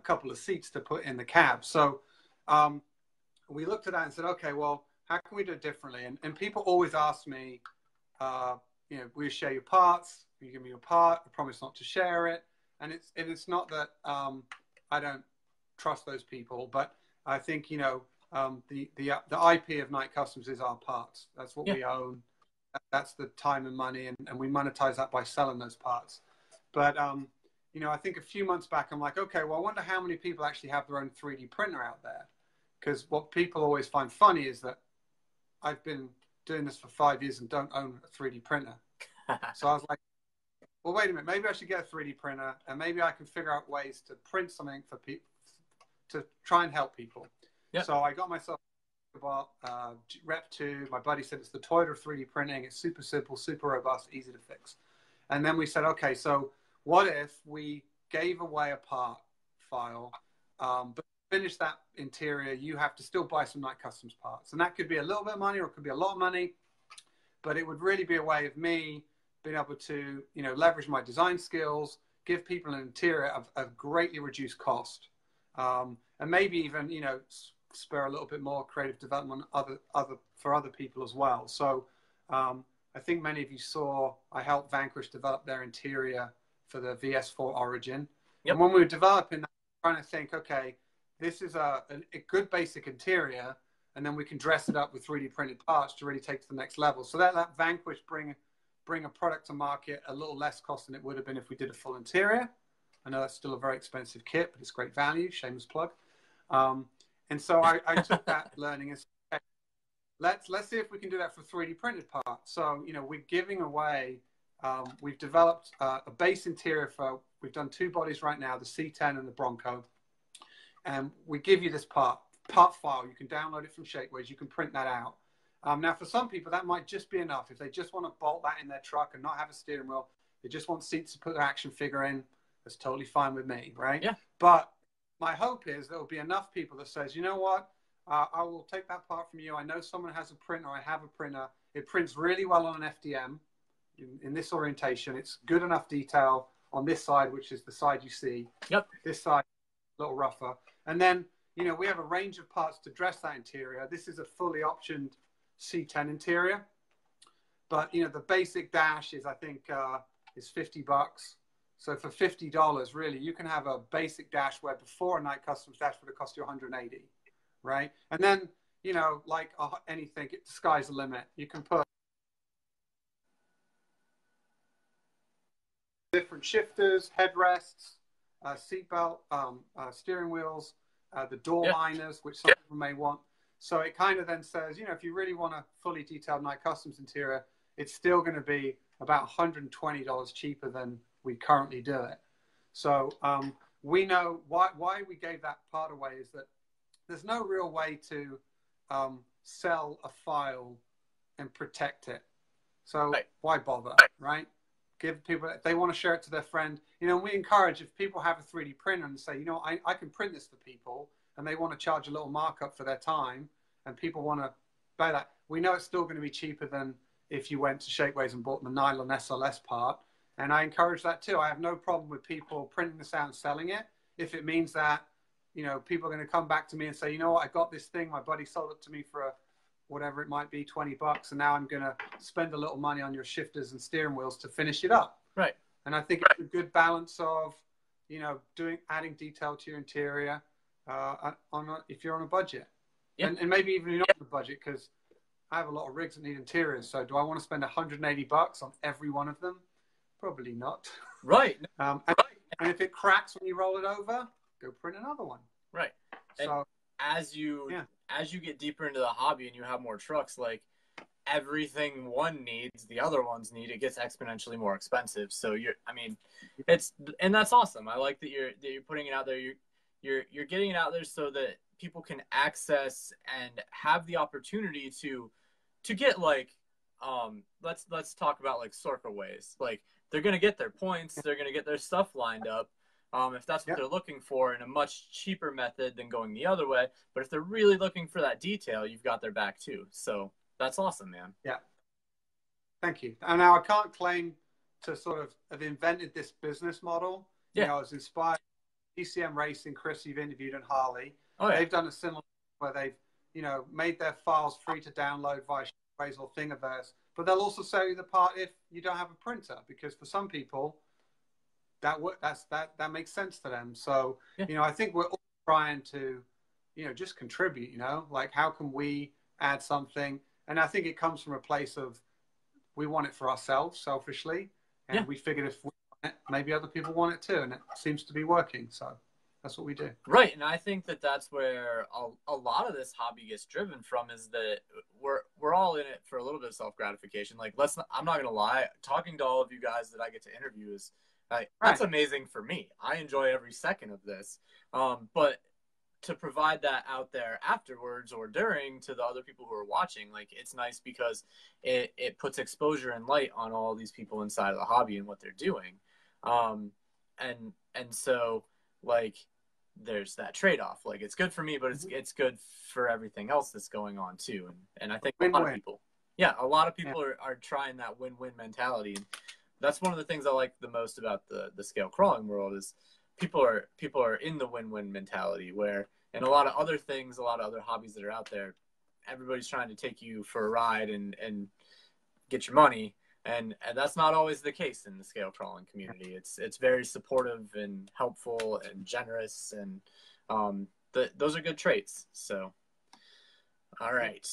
B: couple of seats to put in the cab. So we looked at that and said, okay, well, how can we do it differently? And people always ask me, you know, will you share your parts? Will you give me your part? I promise not to share it. And it's not that I don't trust those people, but I think, you know, the IP of Night Customs is our parts. That's what we own. That's the time and money, and we monetize that by selling those parts. But you know, I think a few months back, I'm like, okay, well, I wonder how many people actually have their own 3D printer out there. Because what people always find funny is that I've been doing this for 5 years and don't own a 3D printer. So I was like, well, wait a minute, maybe I should get a 3D printer, and maybe I can figure out ways to print something for people to try and help people.
A: Yep.
B: So I got myself about Rep 2. My buddy said it's the toilet of 3D printing. It's super simple, super robust, easy to fix. And then we said, okay, so what if we gave away a part file, but to finish that interior, you have to still buy some Night Customs parts. And that could be a little bit of money or it could be a lot of money, but it would really be a way of me being able to, leverage my design skills, give people an interior of greatly reduced cost, and maybe even, spur a little bit more creative development for other people as well. So I think many of you saw I helped Vanquish develop their interior for the VS4 Origin.
A: Yep.
B: And when we were developing that, we were trying to think, okay, this is a good basic interior, and then we can dress it up with 3D printed parts to really take it to the next level. So that Vanquish bring a product to market a little less cost than it would have been if we did a full interior. I know that's still a very expensive kit, but it's great value, shameless plug. And so I took that learning and said, okay, let's see if we can do that for 3D printed parts. So, we're giving away, we've developed a base interior we've done 2 bodies right now, the C10 and the Bronco. And we give you this part file. You can download it from Shapeways. You can print that out. Now, for some people, that might just be enough. If they just want to bolt that in their truck and not have a steering wheel, they just want seats to put their action figure in, that's totally fine with me, right?
A: Yeah.
B: But my hope is there will be enough people that says, you know what, I will take that part from you. I know someone has a printer. I have a printer. It prints really well on an FDM in this orientation. It's good enough detail on this side, which is the side you see.
A: Yep.
B: This side, a little rougher. And then, we have a range of parts to dress that interior. This is a fully optioned C10 interior. But, the basic dash is, I think, is $50. So for $50, really, you can have a basic dash where before a Night Customs dash would have cost you $180, right? And then, like anything, the sky's the limit. You can put different shifters, headrests, seatbelt, steering wheels, the door liners, which some people may want. So it kind of then says, if you really want a fully detailed Night Customs interior, it's still going to be about $120 cheaper than we currently do it. So we know why we gave that part away is that there's no real way to sell a file and protect it. So why bother, right? Give people, if they want to share it to their friend, we encourage, if people have a 3D printer and say, I can print this for people, and they want to charge a little markup for their time, and people want to buy that, we know it's still going to be cheaper than if you went to Shapeways and bought the nylon SLS part. And I encourage that too. I have no problem with people printing this out and selling it, if it means that, people are going to come back to me and say, you know what, I got this thing, my buddy sold it to me for whatever it might be, $20, and now I'm going to spend a little money on your shifters and steering wheels to finish it up.
A: Right.
B: And I think it's a good balance of, adding detail to your interior if you're on a budget.
A: Yep.
B: And maybe even you're not on a budget, because I have a lot of rigs that need interiors. So do I want to spend $180 on every one of them? Probably not.
A: Right.
B: And if it cracks when you roll it over, go print another one.
A: Right.
B: So
A: as you get deeper into the hobby and you have more trucks, like everything one needs, the other ones need, it gets exponentially more expensive. So and that's awesome. I like that you're putting it out there. You're getting it out there so that people can access and have the opportunity to get let's talk about like Circle Ways. Like they're gonna get their points, they're gonna get their stuff lined up. If that's what they're looking for, in a much cheaper method than going the other way. But if they're really looking for that detail, you've got their back too. So that's awesome, man.
B: Yeah. Thank you. And now I can't claim to sort of have invented this business model. I was inspired by DCM Racing, Chris, you've interviewed, and Harley. Oh, yeah. They've done a similar where they've, made their files free to download via Shapeways or Thingiverse. But they'll also sell you the part if you don't have a printer, because for some people, that makes sense to them. So, I think we're all trying to, just contribute, like how can we add something? And I think it comes from a place of, we want it for ourselves selfishly. And we figured if we want it, maybe other people want it too. And it seems to be working. So that's what we do.
A: Right. And I think that's where a lot of this hobby gets driven from, is that we're all in it for a little bit of self-gratification. Like, I'm not going to lie, talking to all of you guys that I get to interview is, that's amazing for me. I enjoy every second of this. But to provide that out there afterwards or during to the other people who are watching, like, it's nice because it puts exposure and light on all these people inside of the hobby and what they're doing. And so, like, there's that trade-off. Like, it's good for me, but it's good for everything else that's going on too. And I think a lot of people, a lot of people are trying that win-win mentality. And that's one of the things I like the most about the scale crawling world is people are in the win-win mentality, where in a lot of other things, a lot of other hobbies that are out there, everybody's trying to take you for a ride and get your money. And that's not always the case in the scale crawling community. It's very supportive and helpful and generous, and those are good traits. So, all right.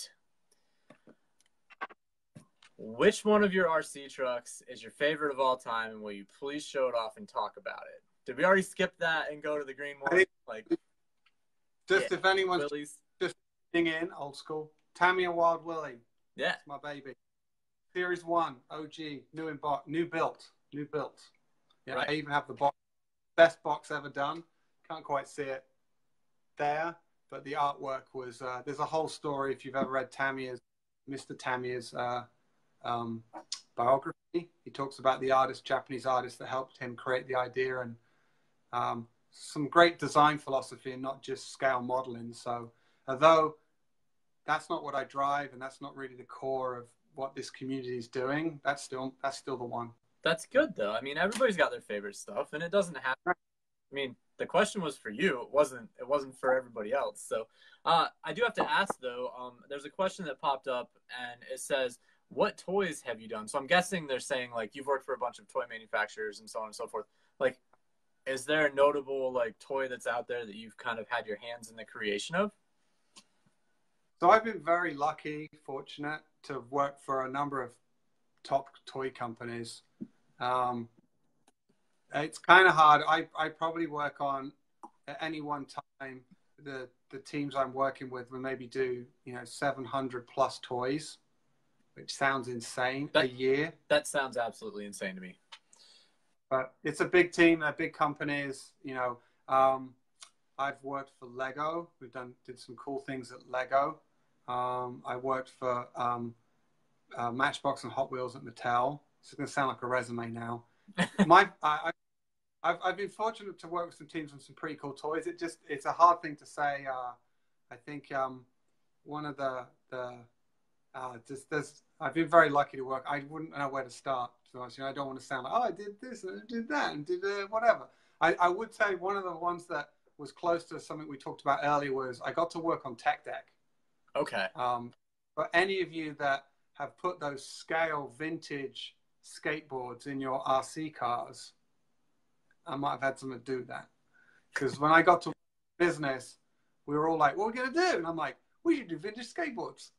A: Which one of your RC trucks is your favorite of all time, and will you please show it off and talk about it? Did we already skip that and go to the green one? Like,
B: just if anyone's just tuning in, old school, Tamiya Wild Willie.
A: Yeah,
B: it's my baby. Series 1, OG, new built. Yeah, right. I even have the box, best box ever done. Can't quite see it there, but the artwork was. There's a whole story if you've ever read Mr. Tamiya's biography. He talks about the Japanese artist that helped him create the idea, and some great design philosophy and not just scale modeling. So, although that's not what I drive, and that's not really the core of what this community is doing, that's still the one.
A: That's good though. I mean, everybody's got their favorite stuff, and it doesn't have. I mean, the question was for you. It wasn't for everybody else. So, I do have to ask though. There's a question that popped up, and it says, "What toys have you done?" So I'm guessing they're saying like you've worked for a bunch of toy manufacturers and so on and so forth. Like, is there a notable like toy that's out there that you've kind of had your hands in the creation of?
B: So I've been very lucky, fortunate to work for a number of top toy companies. It's kind of hard. I probably work on, at any one time, the teams I'm working with will maybe do 700 plus toys, which sounds insane, a year.
A: That sounds absolutely insane to me.
B: But it's a big team. They're big companies. I've worked for Lego. Did some cool things at Lego. I worked for Matchbox and Hot Wheels at Mattel. It's going to sound like a resume now. I've been fortunate to work with some teams on some pretty cool toys. It's a hard thing to say. I think one of I've been very lucky to work. I wouldn't know where to start. So I don't want to sound like, oh, I did this and I did that and did whatever. I would say one of the ones that was close to something we talked about earlier was I got to work on Tech Deck.
A: Okay.
B: For any of you that have put those scale vintage skateboards in your RC cars, I might have had something to do with that. Because when I got to business, we were all like, what are we going to do? And I'm like, we should do vintage skateboards.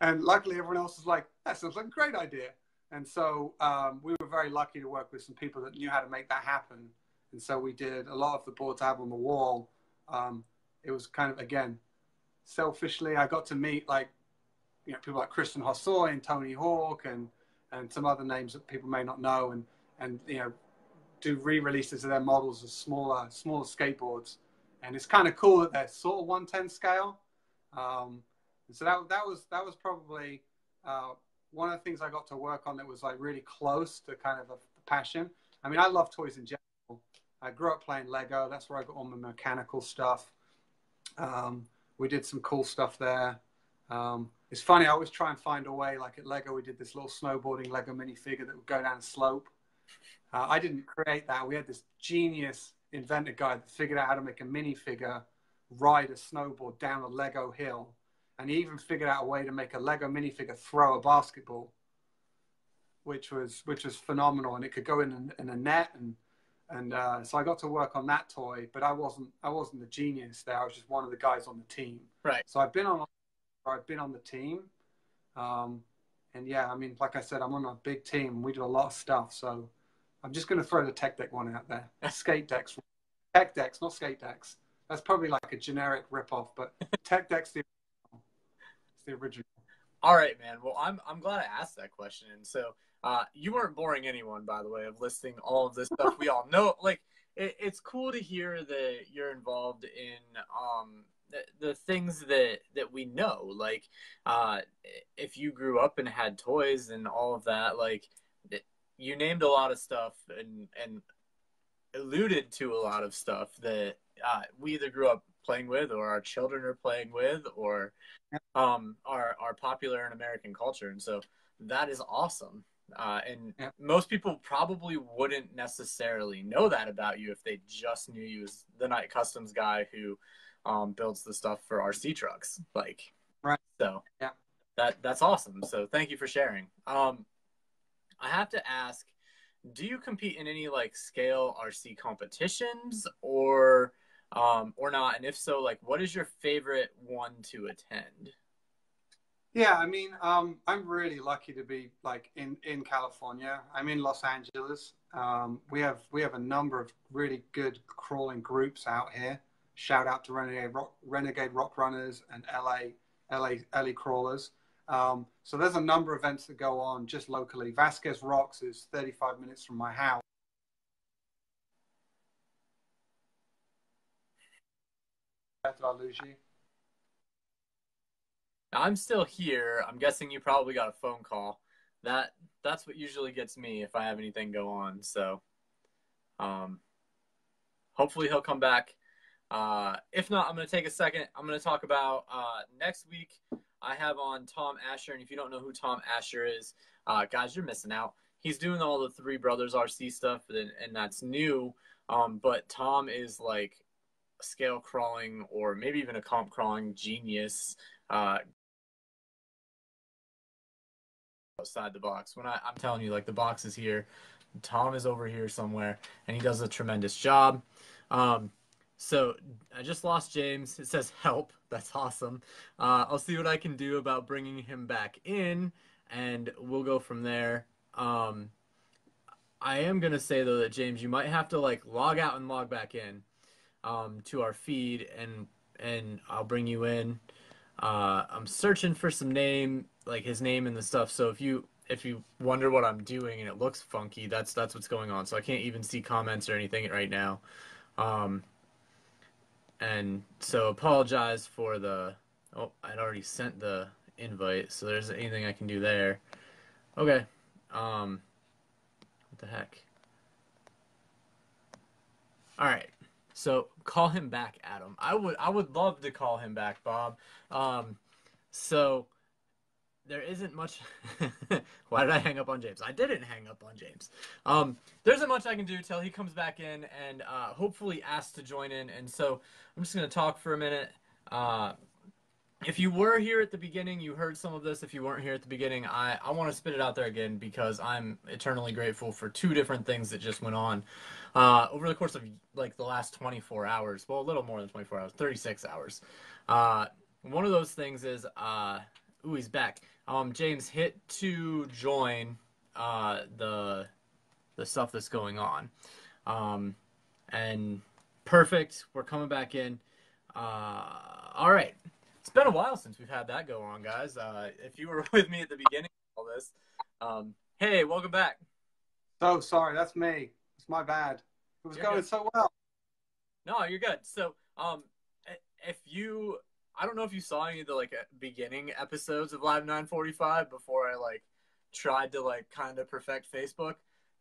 B: And luckily everyone else was like, that sounds like a great idea. And so we were very lucky to work with some people that knew how to make that happen. And so we did a lot of the boards I have on the wall. It was kind of, again, selfishly, I got to meet people like Kristen Hossoy and Tony Hawk and some other names that people may not know, and do re-releases of their models of smaller skateboards. And it's kind of cool that they're sort of 1/10 scale. So that was probably one of the things I got to work on that was like really close to kind of a passion. I mean, I love toys in general. I grew up playing Lego. That's where I got all my mechanical stuff. We did some cool stuff there. It's funny, I always try and find a way, like at Lego, we did this little snowboarding Lego minifigure that would go down a slope. I didn't create that. We had this genius inventor guy that figured out how to make a minifigure ride a snowboard down a Lego hill. And he even figured out a way to make a Lego minifigure throw a basketball, which was phenomenal. And it could go in a net. And so I got to work on that toy, but I wasn't the genius there. I was just one of the guys on the team.
A: Right.
B: So I've been on the team. And yeah, I mean, like I said, I'm on a big team. We do a lot of stuff. So I'm just going to throw the Tech Deck one out there. Skate decks. Tech decks, not skate decks. That's probably like a generic ripoff, but Tech Deck's the original.
A: All right, man. Well, I'm glad I asked that question. And so you weren't boring anyone, by the way, of listing all of this stuff. We all know, like, it's cool to hear that you're involved in the things that we know. Like, if you grew up and had toys and all of that, like, you named a lot of stuff and alluded to a lot of stuff that we either grew up playing with or our children are playing with or are popular in American culture. And so that is awesome. And most people probably wouldn't necessarily know that about you if they just knew you as the Night Customs guy who builds the stuff for RC trucks. Like,
B: Right.
A: So
B: yeah,
A: that's awesome. So thank you for sharing. I have to ask, do you compete in any like scale RC competitions or not? And if so, like, what is your favorite one to attend?
B: yeah. I mean, I'm really lucky to be like in California. I'm in Los Angeles. We have a number of really good crawling groups out here. Shout out to Renegade Rock Runners and LA Crawlers. So there's a number of events that go on just locally. Vasquez Rocks is 35 minutes from my house. Did I lose you?
A: I'm still here. I'm guessing you probably got a phone call. That's what usually gets me if I have anything go on. So um, hopefully he'll come back. If not, I'm going to take a second. I'm going to talk about next week. I have on Tom Asher, and if you don't know who Tom Asher is, guys, you're missing out. He's doing all the Three Brothers RC stuff, and that's new. But Tom is like a scale crawling or maybe even a comp crawling genius. Outside the box. When I'm telling you, like, the box is here, Tom is over here somewhere, and he does a tremendous job. So I just lost James. It says help. That's awesome. I'll see what I can do about bringing him back in, and we'll go from there. I am gonna say though that James, you might have to like log out and log back in to our feed, and I'll bring you in. I'm searching for some name, like his name and the stuff. So if you wonder what I'm doing and it looks funky, that's what's going on. So I can't even see comments or anything right now. And so apologize for the. Oh, I'd already sent the invite, so there's anything I can do there. Okay. What the heck? All right. So call him back, Adam. I would love to call him back, Bob. So there isn't much. Why did I hang up on James? I didn't hang up on James. There isn't much I can do till he comes back in and hopefully asks to join in. And so I'm just gonna talk for a minute. If you were here at the beginning, you heard some of this. If you weren't here at the beginning, I want to spit it out there again because I'm eternally grateful for two different things that just went on over the course of like the last 24 hours. Well, a little more than 24 hours, 36 hours. One of those things is, ooh, he's back. James, hit to join the stuff that's going on. And perfect. We're coming back in. All right. It's been a while since we've had that go on, guys. If you were with me at the beginning of all this, hey, welcome back.
B: So sorry, that's me. It's my bad. It was going so well.
A: No, you're good. So, if you, I don't know if you saw any of the like beginning episodes of Live 945 before I like tried to like kind of perfect Facebook.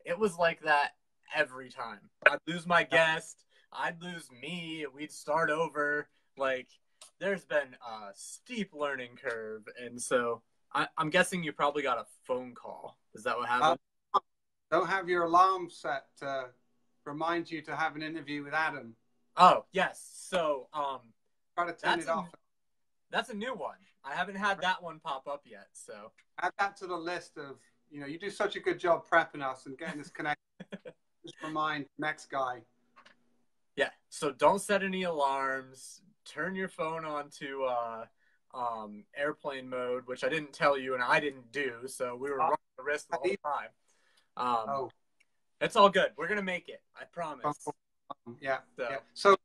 A: It was like that every time. I'd lose my guest. I'd lose me. We'd start over. Like, there's been a steep learning curve, and so I'm guessing you probably got a phone call. Is that what happened?
B: Don't have your alarm set to remind you to have an interview with Adam.
A: Oh, yes. So
B: try to turn it off.
A: That's a new one. I haven't had that one pop up yet. So
B: add that to the list of, you do such a good job prepping us and getting us connected. Just remind next guy.
A: Yeah. So don't set any alarms. Turn your phone on to airplane mode, which I didn't tell you and I didn't do. So we were running the risk the whole time. It's all good. We're going to make it. I promise.
B: Yeah. So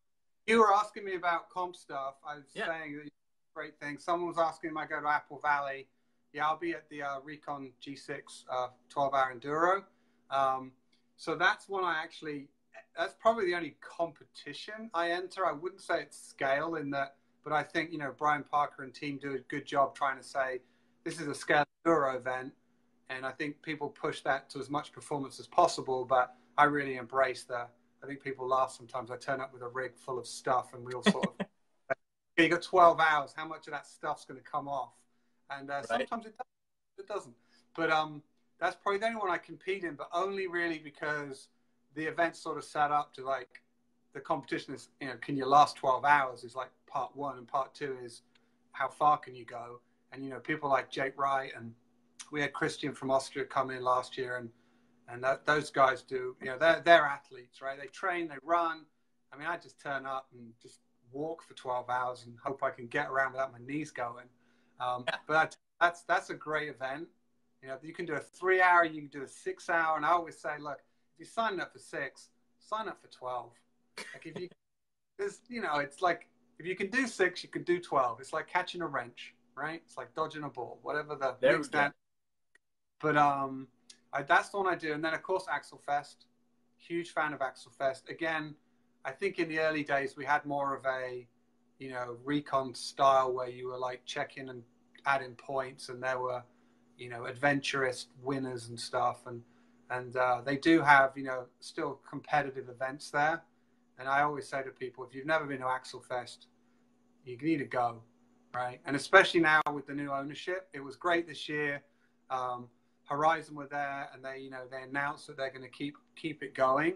B: you were asking me about comp stuff. I was saying that great thing. Someone was asking if I go to Apple Valley. Yeah, I'll be at the Recon G6 12-hour Enduro. So that's one I actually that's probably the only competition I enter. I wouldn't say it's scale in that, but I think, you know, Brian Parker and team do a good job trying to say this is a scale enduro event. And I think people push that to as much performance as possible, but I really embrace I think people laugh sometimes. I turn up with a rig full of stuff and we all sort of, you got 12 hours, how much of that stuff's going to come off? And
A: Right.
B: sometimes it doesn't. But that's probably the only one I compete in, but only really because the event's sort of set up to like, the competition is, you know, can you last 12 hours is like part one, and part two is how far can you go? And, you know, people like Jake Wright, and we had Christian from Austria come in last year, and those guys do, you know, they're athletes, right? They train, they run. I mean, I just turn up and just walk for 12 hours and hope I can get around without my knees going. But that's a great event. You know, you can do a 3 hour, you can do a 6 hour. And I always say, look, if you're signing up for 6, sign up for 12. Like if you, there's, you know, it's like, if you can do 6, you can do 12. It's like catching a wrench, right? It's like dodging a ball, whatever the next stand. But that's the one I do. And then, of course, Axel Fest. Huge fan of Axel Fest. Again, I think in the early days, we had more of a, you know, recon style where you were like checking and adding points, and there were, you know, adventurous winners and stuff. And they do have, you know, still competitive events there. And I always say to people, if you've never been to Axel Fest, you need to go, right? And especially now with the new ownership, it was great this year. Horizon were there, and they, you know, they announced that they're going to keep it going.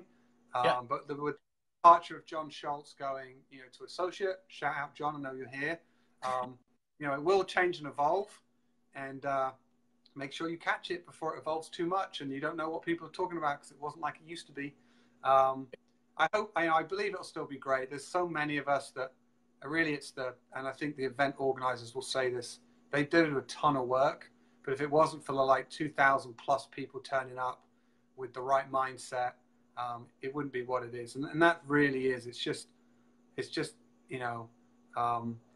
B: But with the departure of John Schultz going, you know, to associate, shout out John, I know you're here. You know, it will change and evolve, and make sure you catch it before it evolves too much and you don't know what people are talking about, because it wasn't like it used to be. I believe it'll still be great. There's so many of us that really and I think the event organizers will say this, they did a ton of work. But if it wasn't for the like 2,000 plus people turning up with the right mindset, it wouldn't be what it is. And that really is. It's just, you know,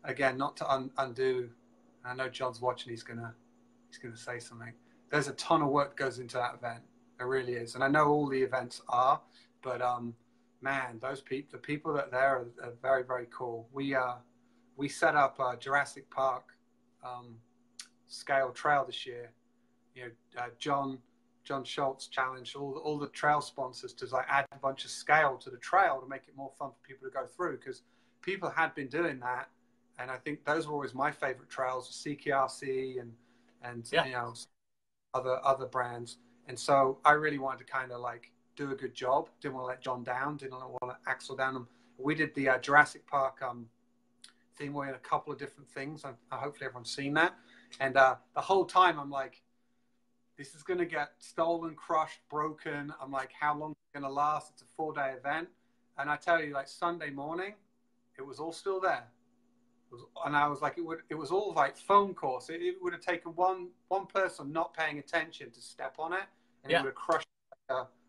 B: again, not to undo. I know John's watching. He's gonna say something. There's a ton of work that goes into that event. There really is. And I know all the events are, but man, the people that are there are very, very cool. We set up a Jurassic Park scale trail this year. You know, John Schultz challenged all the trail sponsors to like add a bunch of scale to the trail to make it more fun for people to go through, because people had been doing that, and I think those were always my favorite trails, CKRC and you know, other brands. And so I really wanted to kind of like do a good job. Didn't want to let John down. Didn't want to Axel down. We did the Jurassic Park theme. We had a couple of different things. Hopefully everyone's seen that. And the whole time I'm like, this is going to get stolen, crushed, broken. I'm like, how long is it going to last? It's a 4-day event. And I tell you, like Sunday morning, it was all still there. And I was like, it was all like foam course. It would have taken one person not paying attention to step on it, and it would have crushed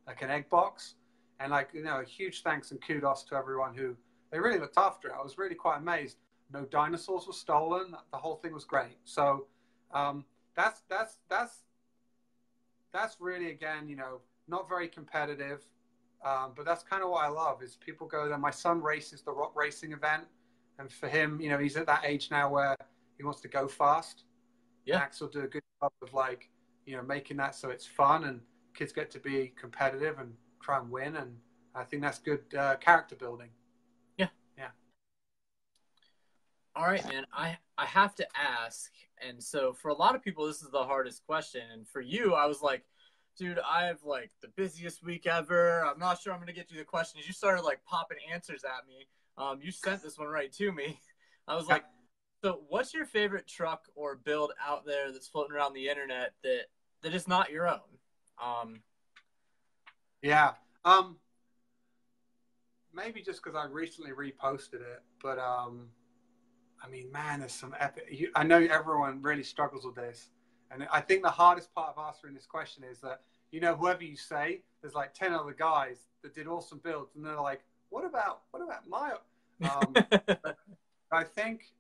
B: like an egg box. And like, you know, a huge thanks and kudos to everyone who, they really looked after it. I was really quite amazed. No dinosaurs were stolen. The whole thing was great. So that's really, again, you know, not very competitive, but that's kind of what I love is people go there. My son races the rock racing event, and for him, you know, he's at that age now where he wants to go fast. Yeah, Max will do a good job of like, you know, making that so it's fun and kids get to be competitive and try and win, and I think that's good character building.
A: All right, man. I have to ask, and so for a lot of people, this is the hardest question, and for you, I was like, dude, I have like the busiest week ever. I'm not sure I'm gonna get through the questions. You started like popping answers at me. You sent this one right to me. I was like, so what's your favorite truck or build out there that's floating around the internet that is not your own?
B: Maybe just because I recently reposted it, but I mean, man, there's some epic. I know everyone really struggles with this, and I think the hardest part of answering this question is that, you know, whoever you say, there's like 10 other guys that did awesome builds, and they're like, what about my? I think,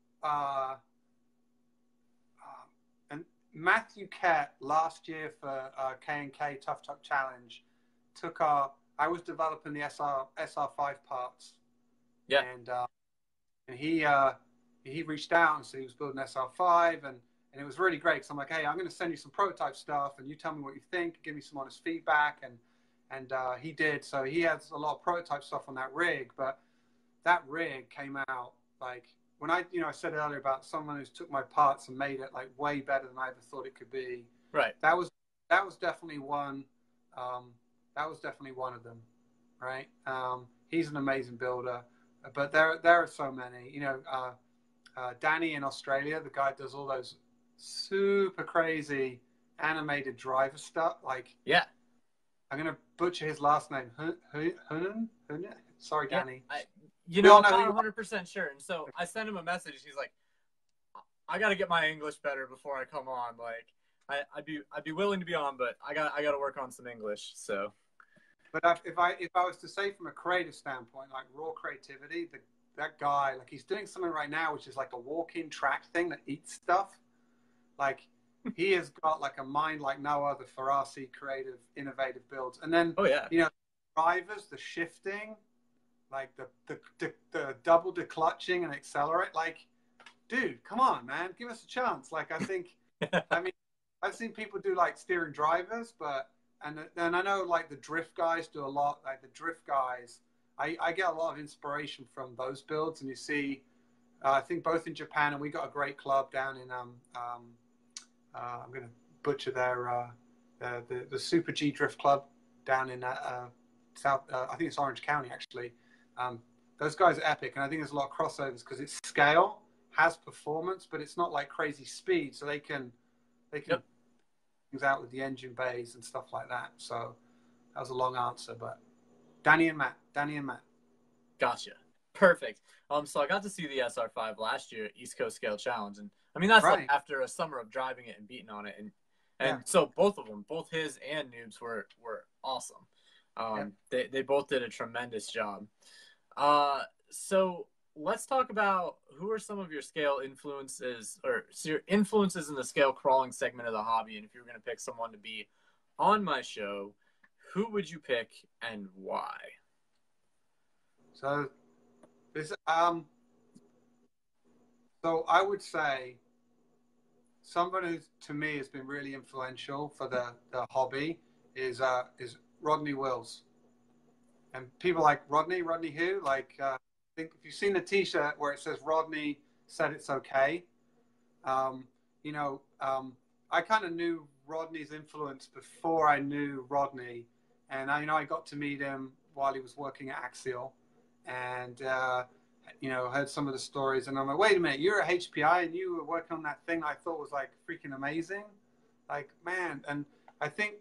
B: and Matthew Kett last year for K&K Tough Truck Challenge took our I was developing the SR5 parts.
A: Yeah.
B: And he reached out and said he was building SR5, and it was really great. So I'm like, hey, I'm going to send you some prototype stuff, and you tell me what you think, give me some honest feedback, and he did. So he has a lot of prototype stuff on that rig, but that rig came out like when I said earlier about someone who took my parts and made it like way better than I ever thought it could be.
A: Right.
B: That was definitely one. That was definitely one of them, right? He's an amazing builder, but there are so many. Danny in Australia, the guy does all those super crazy animated driver stuff. Like,
A: yeah,
B: I'm gonna butcher his last name. Hunan. Sorry, Danny.
A: I'm not 100% sure. And so I sent him a message. He's like, I got to get my English better before I come on. Like, I'd be willing to be on, but I got to work on some English. So,
B: but if I was to say from a creative standpoint, like raw creativity, that guy, like he's doing something right now, which is like a walk-in track thing that eats stuff. Like he has got like a mind like no other for RC creative, innovative builds. And then, drivers, the shifting, like the double declutching and accelerate. Like, dude, come on, man, give us a chance. Like, I think, I mean, I've seen people do like steering drivers, but and I know like the drift guys do a lot. Like the drift guys, I get a lot of inspiration from those builds, and you see, I think both in Japan, and we got a great club down in I'm going to butcher the Super G Drift Club down in South. I think it's Orange County actually. Those guys are epic, and I think there's a lot of crossovers because it's scale, has performance, but it's not like crazy speed, so they can things out with the engine bays and stuff like that. So that was a long answer, but Danny and Matt.
A: Gotcha. Perfect. So I got to see the SR5 last year at East Coast Scale Challenge, and I mean that's right. Like after a summer of driving it and beating on it, and so both of them, both his and Noob's were awesome. They both did a tremendous job. So let's talk about who are some of your scale influences or your influences in the scale crawling segment of the hobby, and if you were going to pick someone to be on my show, who would you pick and why?
B: So this so I would say someone who to me has been really influential for the hobby is Rodney Wills. And people like Rodney who? Like I think if you've seen the t-shirt where it says Rodney said it's okay, I kind of knew Rodney's influence before I knew Rodney, and I got to meet him while he was working at Axial, and heard some of the stories, and I'm like, wait a minute, you're at HPI and you were working on that thing I thought was like freaking amazing, like man. And I think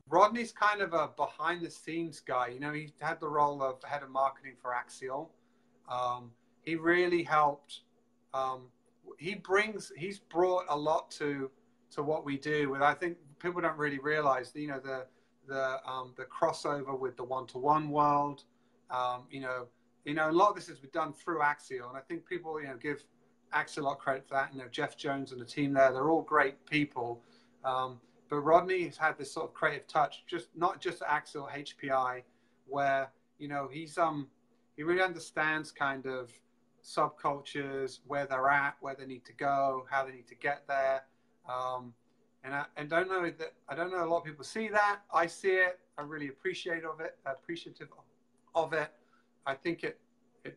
B: Rodney's kind of a behind the scenes guy. He had the role of head of marketing for Axial. He really helped. He's brought a lot to what we do. With I think people don't really realize, the crossover with the one-to-one world. A lot of this has been done through Axial, and I think people, give Axial a lot of credit for that. Jeff Jones and the team there, they're all great people. But Rodney has had this sort of creative touch, not just at Axial, HPI, where, he really understands kind of subcultures, where they're at, where they need to go, how they need to get there. And I don't know a lot of people see that. I see it. I'm really appreciative of it. I think it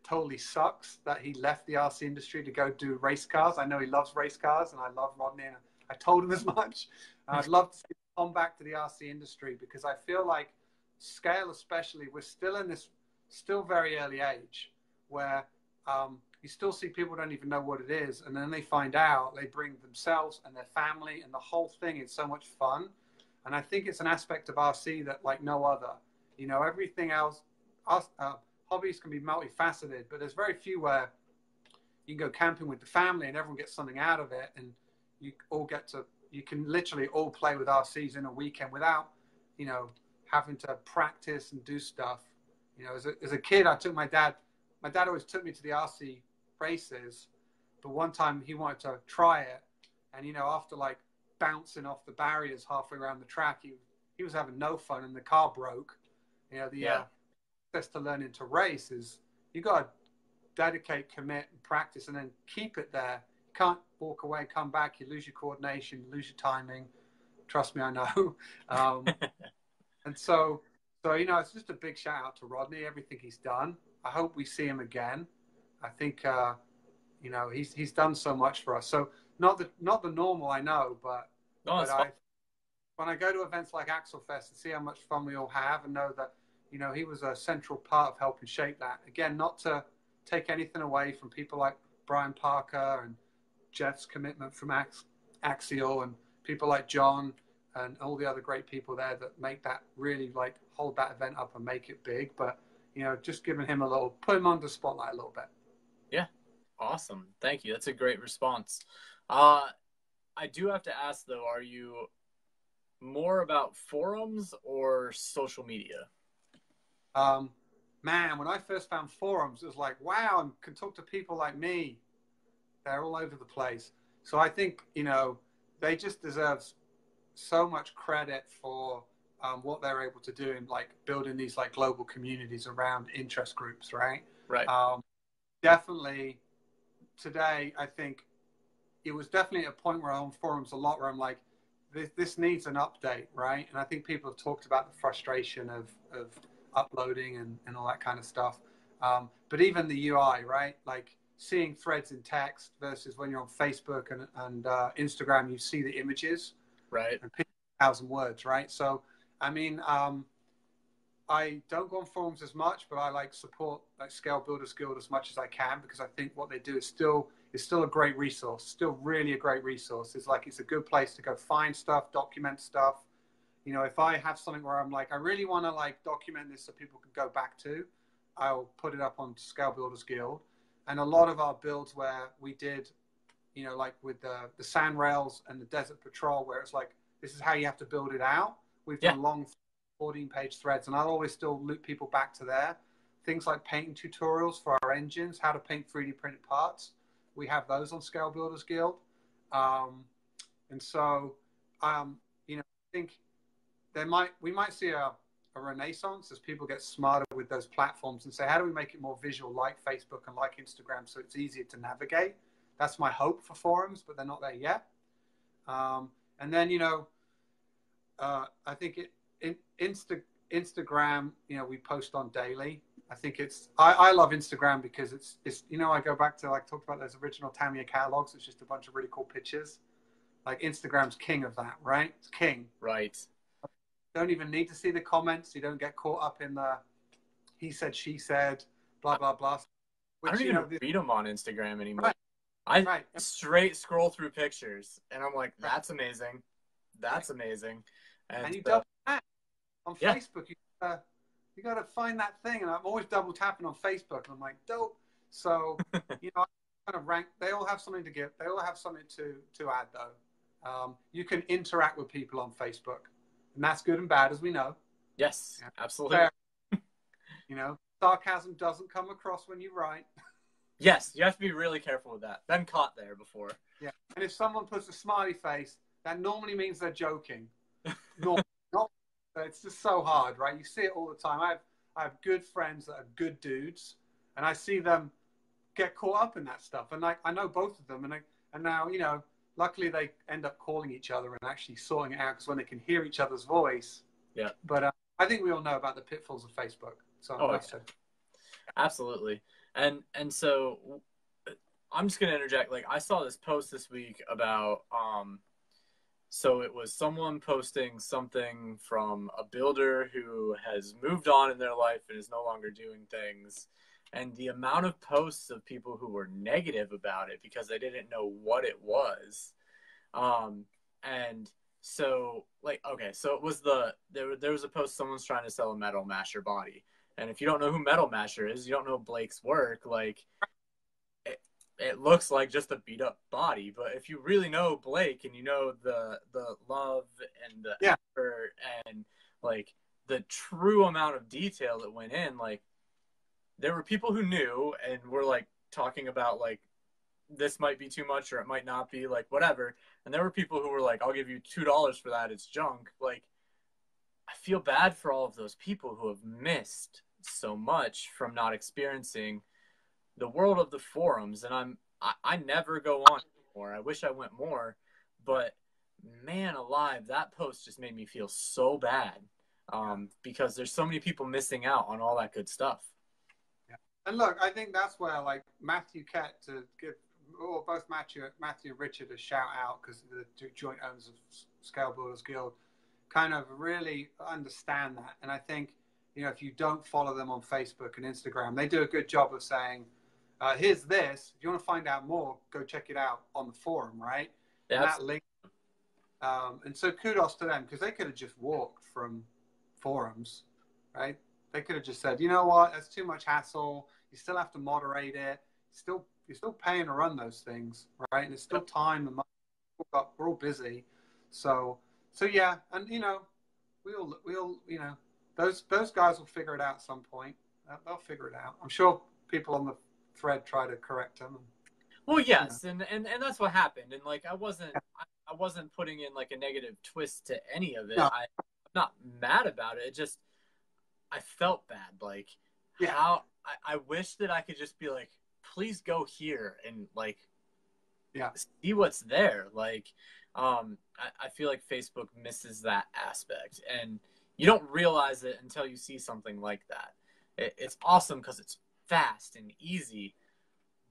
B: totally sucks that he left the RC industry to go do race cars. I know he loves race cars, and I love Rodney, and I told him as much. I'd love to see him come back to the RC industry, because I feel like scale especially, we're still in this very early age where you still see people don't even know what it is, and then they find out, they bring themselves and their family, and the whole thing is so much fun. And I think it's an aspect of RC that like no other. Everything else, hobbies can be multifaceted, but there's very few where you can go camping with the family and everyone gets something out of it, and you can literally all play with RCs in a weekend without, having to practice and do stuff. As a kid, I took my dad always took me to the RC races, but one time he wanted to try it, and after like bouncing off the barriers halfway around the track, he was having no fun, and the car broke, You know, the
A: Yeah.
B: access to learning to race is you got to dedicate, commit, and practice, and then keep it there. You can't walk away, come back. You lose your coordination, you lose your timing. Trust me, I know. And so you know, it's just a big shout out to Rodney. Everything he's done. I hope we see him again. I think you know, he's done so much for us. So not the normal, I know, but
A: No, it's
B: I when I go to events like Axelfest and see how much fun we all have, and know that, you know, he was a central part of helping shape that. Again, not to take anything away from people like Brian Parker and Jeff's commitment from Axial, and people like John and all the other great people there that make that really, like, hold that event up and make it big. But, you know, just giving him a little, put him on the spotlight a little bit.
A: Yeah. Awesome. Thank you. That's a great response. I do have to ask though, are you more about forums or social media?
B: Man, when I first found forums, it was like, wow, I can talk to people like me. They're all over the place. So I think, you know, they just deserve so much credit for what they're able to do in, like, building these, like, global communities around interest groups, right?
A: Right.
B: Definitely today, I think it was definitely a point where I'm on forums a lot where I'm like, this needs an update, right? And I think people have talked about the frustration of uploading and all that kind of stuff. But even the UI, right? Like seeing threads in text versus when you're on Facebook and Instagram, you see the images.
A: Right.
B: And 1,000 words, right? So, I mean, I don't go on forums as much, but I like support like Scale Builders Guild as much as I can, because I think what they do is still a great resource, still really a great resource. It's like, it's a good place to go find stuff, document stuff. You know, if I have something where I'm like, I really want to like document this so people can go back to, I'll put it up on Scale Builders Guild. And a lot of our builds where we did, you know, like with the sand rails and the desert patrol, where it's like, this is how you have to build it out. We've done long 14-page threads, and I'll always still loop people back to there. Things like painting tutorials for our engines, how to paint 3D printed parts. We have those on Scale Builders Guild. And so, you know, I think we might see a renaissance as people get smarter with those platforms and say, how do we make it more visual like Facebook and like Instagram so it's easier to navigate? That's my hope for forums, but they're not there yet. And then, you know, I think Instagram, you know, we post on daily. I think I love Instagram because it's, you know, I go back to, like, talked about those original Tamiya catalogs. It's just a bunch of really cool pictures. Like, Instagram's king of that, right? It's king.
A: Right.
B: Don't even need to see the comments. You don't get caught up in the he said, she said, blah, blah, blah.
A: Which, I don't even read them on Instagram anymore.
B: Right.
A: I straight scroll through pictures, and I'm like, that's amazing. That's amazing.
B: And you double tap on Facebook. You got to find that thing. And I'm always double tapping on Facebook. And I'm like, dope. So, you know, I kind of rank. They all have something to give. They all have something to add, though. You can interact with people on Facebook. And that's good and bad, as we know.
A: Yes, absolutely.
B: You know, sarcasm doesn't come across when you write.
A: Yes, you have to be really careful with that. Been caught there before.
B: Yeah. And if someone puts a smiley face, that normally means they're joking. It's just so hard, right? You see it all the time. I have good friends that are good dudes, and I see them get caught up in that stuff. And I know both of them, and now, you know, luckily they end up calling each other and actually sorting it out, because when they can hear each other's voice.
A: Yeah.
B: But I think we all know about the pitfalls of Facebook. So
A: absolutely. And so I'm just gonna interject. Like, I saw this post this week about so it was someone posting something from a builder who has moved on in their life and is no longer doing things. And the amount of posts of people who were negative about it because they didn't know what it was. And so, like, okay, so it was there was a post, someone's trying to sell a Metal Masher body. And if you don't know who Metal Masher is, you don't know Blake's work, like, it looks like just a beat up body. But if you really know Blake and you know the love and the effort and, like, the true amount of detail that went in, like, there were people who knew and were, like, talking about, like, this might be too much or it might not be, like, whatever. And there were people who were like, I'll give you $2 for that, it's junk. Like, I feel bad for all of those people who have missed so much from not experiencing the world of the forums. And I never go on anymore. I wish I went more, but man alive, that post just made me feel so bad, because there's so many people missing out on all that good stuff.
B: Yeah. And look, I think that's where, like, Matthew Kett, to give, or both Matthew and Richard, a shout out, because the two joint owners of Scale Builders Guild, kind of really understand that. And I think, you know, if you don't follow them on Facebook and Instagram, they do a good job of saying, here's this. If you want to find out more, go check it out on the forum, right?
A: Yeah,
B: and that link. And so kudos to them, because they could have just walked from forums, right? They could have just said, you know what, that's too much hassle. You still have to moderate it. You're still paying to run those things, right? And it's still time and money. We're all busy. So yeah, and you know, we'll you know, those guys will figure it out at some point. They'll figure it out. I'm sure people on the thread try to correct them.
A: Well, yes, you know. and that's what happened. And like, I wasn't putting in like a negative twist to any of it.
B: No.
A: I'm not mad about it. It just, I felt bad. Like,
B: yeah.
A: how I wish that I could just be like, please go here and like,
B: yeah,
A: see what's there. Like, I feel like Facebook misses that aspect, and you don't realize it until you see something like that. It's awesome because it's fast and easy,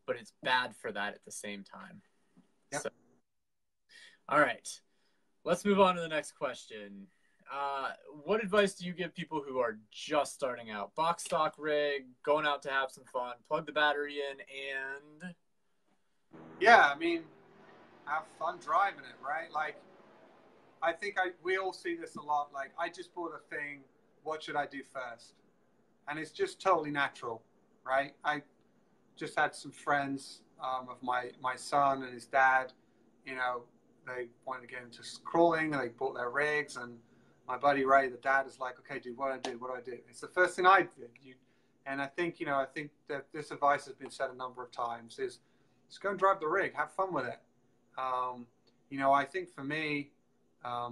A: but it's bad for that at the same time.
B: Yep.
A: So, all right, let's move on to the next question. What advice do you give people who are just starting out? Box stock rig, going out to have some fun, plug the battery in, and...
B: Yeah, I mean, have fun driving it, right? Like, I think we all see this a lot. Like, I just bought a thing. What should I do first? And it's just totally natural, right? I just had some friends of my son and his dad. You know, they wanted to get into crawling, and they bought their rigs. And my buddy Ray, the dad, is like, okay, dude, what do I do? What do I do? It's the first thing I did. And I think, you know, I think that this advice has been said a number of times, is just go and drive the rig, have fun with it. You know, I think for me, I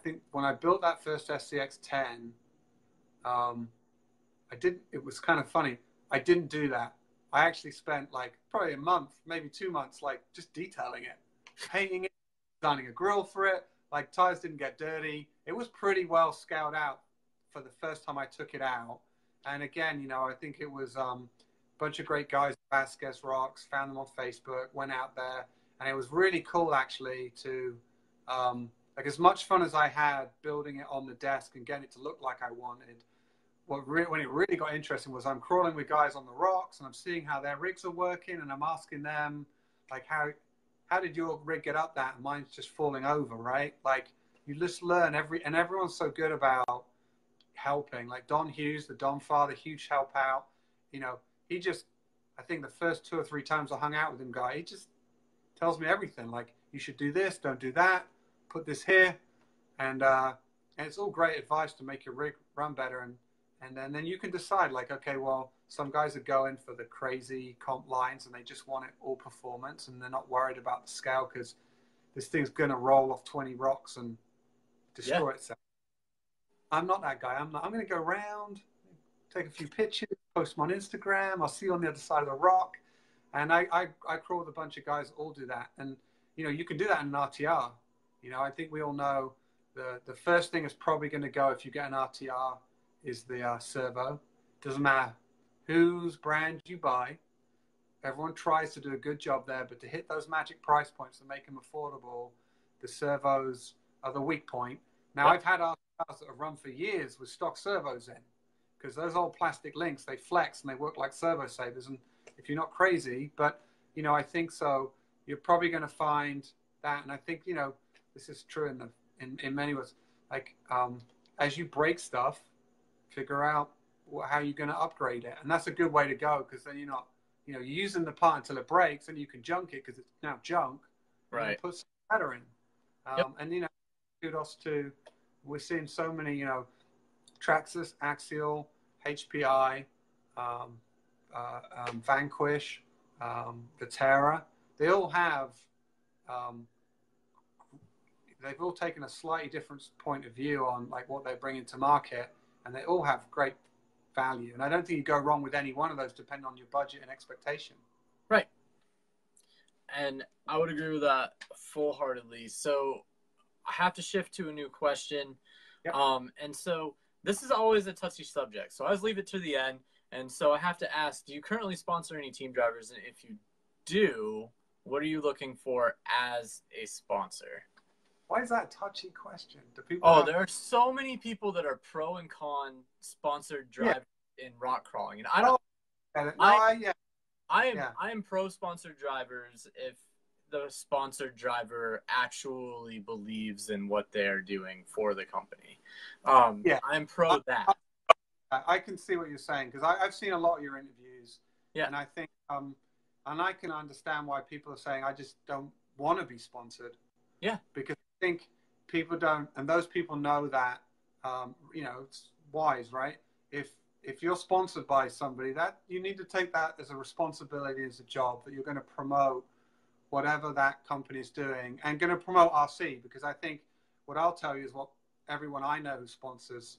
B: think when I built that first SCX 10, it was kind of funny. I didn't do that. I actually spent like probably a month, maybe 2 months, like just detailing it, painting it, designing a grill for it. Like, tires didn't get dirty. It was pretty well scaled out for the first time I took it out. And again, you know, I think it was a bunch of great guys, Vasquez Rocks, found them on Facebook, went out there. And it was really cool, actually, to, like, as much fun as I had building it on the desk and getting it to look like I wanted, when it really got interesting was I'm crawling with guys on the rocks, and I'm seeing how their rigs are working, and I'm asking them, like, how did your rig get up that? And mine's just falling over, right? Like, you just learn and everyone's so good about helping. Like Don Hughes, the Don father, huge help out. You know, I think the first 2 or 3 times I hung out with him, he just tells me everything. Like, you should do this, don't do that, put this here. And it's all great advice to make your rig run better. And then you can decide, like, okay, well, some guys are going for the crazy comp lines and they just want it all performance, and they're not worried about the scale because this thing's going to roll off 20 rocks and destroy itself. I'm not that guy. I'm going to go around, take a few pictures, post them on Instagram. I'll see you on the other side of the rock. And I crawl with a bunch of guys that all do that. And, you know, you can do that in an RTR. You know, I think we all know the first thing is probably going to go if you get an RTR is the servo. Doesn't matter whose brand you buy. Everyone tries to do a good job there, but to hit those magic price points and make them affordable, the servos are the weak point. Now, I've had RTRs that have run for years with stock servos in, because those old plastic links, they flex and they work like servo savers. And if you're not crazy, but, you know, I think so, you're probably going to find that. And I think, you know, this is true in many ways. Like, as you break stuff, figure out how you're going to upgrade it. And that's a good way to go, because then you're not, you know, you're using the part until it breaks and you can junk it because it's now junk.
A: Right.
B: And put some better in. And, you know, kudos to, we're seeing so many, you know, Traxxas, Axial, HPI, Vanquish, Viterra. They all have they've all taken a slightly different point of view on like what they're bringing to market, and they all have great value. And I don't think you go wrong with any one of those, depending on your budget and expectation.
A: Right. And I would agree with that full-heartedly. So I have to shift to a new question.
B: Yep.
A: And so this is always a touchy subject, so I always leave it to the end. And so I have to ask, do you currently sponsor any team drivers? And if you do, what are you looking for as a sponsor?
B: Why is that a touchy question? Do people
A: there are so many people that are pro and con sponsored drivers in rock crawling. And I am pro sponsored drivers if the sponsored driver actually believes in what they're doing for the company. I'm pro that.
B: I can see what you're saying, because I've seen a lot of your interviews.
A: Yeah.
B: And I think, and I can understand why people are saying, I just don't want to be sponsored.
A: Yeah.
B: Because I think people don't, and those people know that, it's wise, right? If you're sponsored by somebody, that you need to take that as a responsibility, as a job, that you're going to promote whatever that company is doing, and going to promote RC. Because I think what I'll tell you is what everyone I know who sponsors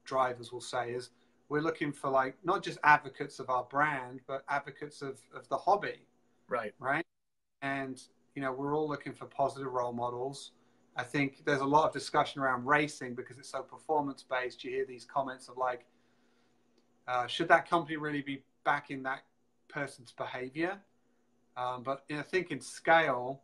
B: drivers will say is, we're looking for like not just advocates of our brand, but advocates of the hobby.
A: Right.
B: And we're all looking for positive role models. I think there's a lot of discussion around racing because it's so performance based. You hear these comments of like, should that company really be backing that person's behavior? But I think in scale,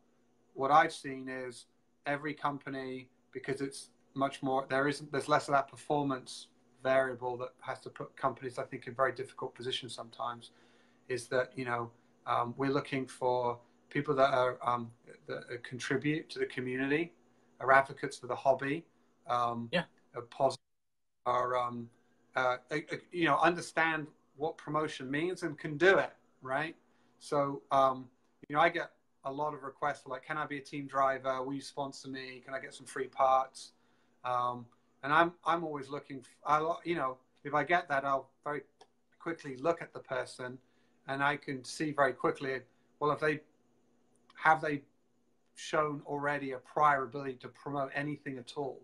B: what I've seen is every company, because it's much more, there's less of that performance variable that has to put companies, I think, in very difficult positions sometimes, is that, we're looking for people that are that contribute to the community, are advocates for the hobby, are positive, are understand what promotion means and can do it, right? So, I get a lot of requests for like, can I be a team driver? Will you sponsor me? Can I get some free parts? And I'm always looking, if I get that, I'll very quickly look at the person, and I can see very quickly, well, have they shown already a prior ability to promote anything at all?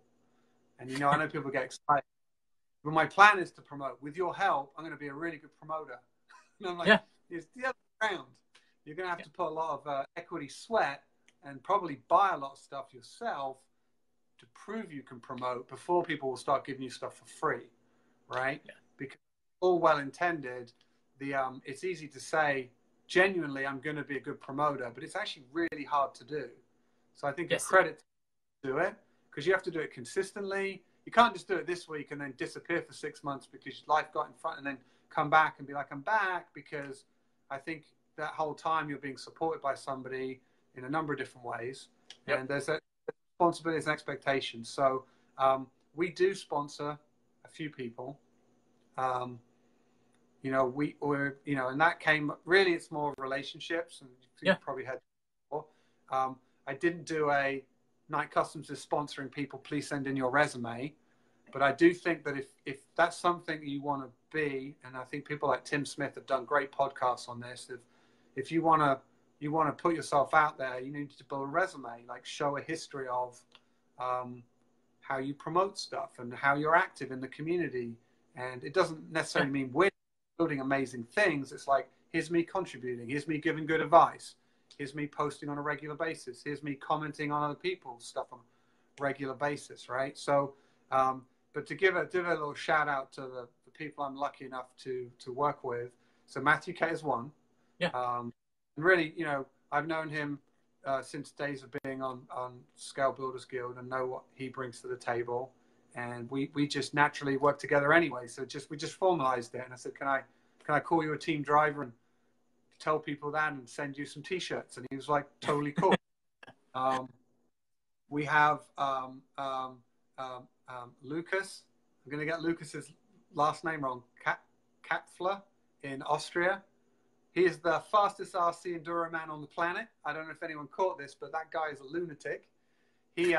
B: And, I know people get excited, but my plan is to promote. With your help, I'm going to be a really good promoter. And I'm like, it's the other way around. You're going to have to put a lot of equity sweat and probably buy a lot of stuff yourself to prove you can promote before people will start giving you stuff for free, right? Yeah. Because all well intended, it's easy to say, genuinely, I'm going to be a good promoter, but it's actually really hard to do. So I think it's credit to do it, because you have to do it consistently. You can't just do it this week and then disappear for 6 months because life got in front, and then come back and be like, I'm back, because I think that whole time you're being supported by somebody in a number of different ways. Yep. And there's a responsibilities and expectations. So we do sponsor a few people. And that came, really, it's more relationships, and you probably had before. I didn't do a Night Customs is sponsoring people, please send in your resume. But I do think that if that's something you want to be, and I think people like Tim Smith have done great podcasts on this, if you want to put yourself out there, you need to build a resume, like show a history of how you promote stuff and how you're active in the community. And it doesn't necessarily mean we're building amazing things. It's like, here's me contributing, here's me giving good advice, here's me posting on a regular basis, here's me commenting on other people's stuff on a regular basis, right? So, but to give a little shout out to the people I'm lucky enough to work with. So Matthew K is one. Yeah. And really, I've known him since days of being on Scale Builders Guild, and know what he brings to the table. And we just naturally work together anyway. So we just formalized it. And I said, can I call you a team driver and tell people that and send you some T-shirts? And he was like, totally cool. We have Lucas. I'm going to get Lucas's last name wrong. Kapfler in Austria. He is the fastest RC enduro man on the planet. I don't know if anyone caught this, but that guy is a lunatic. He,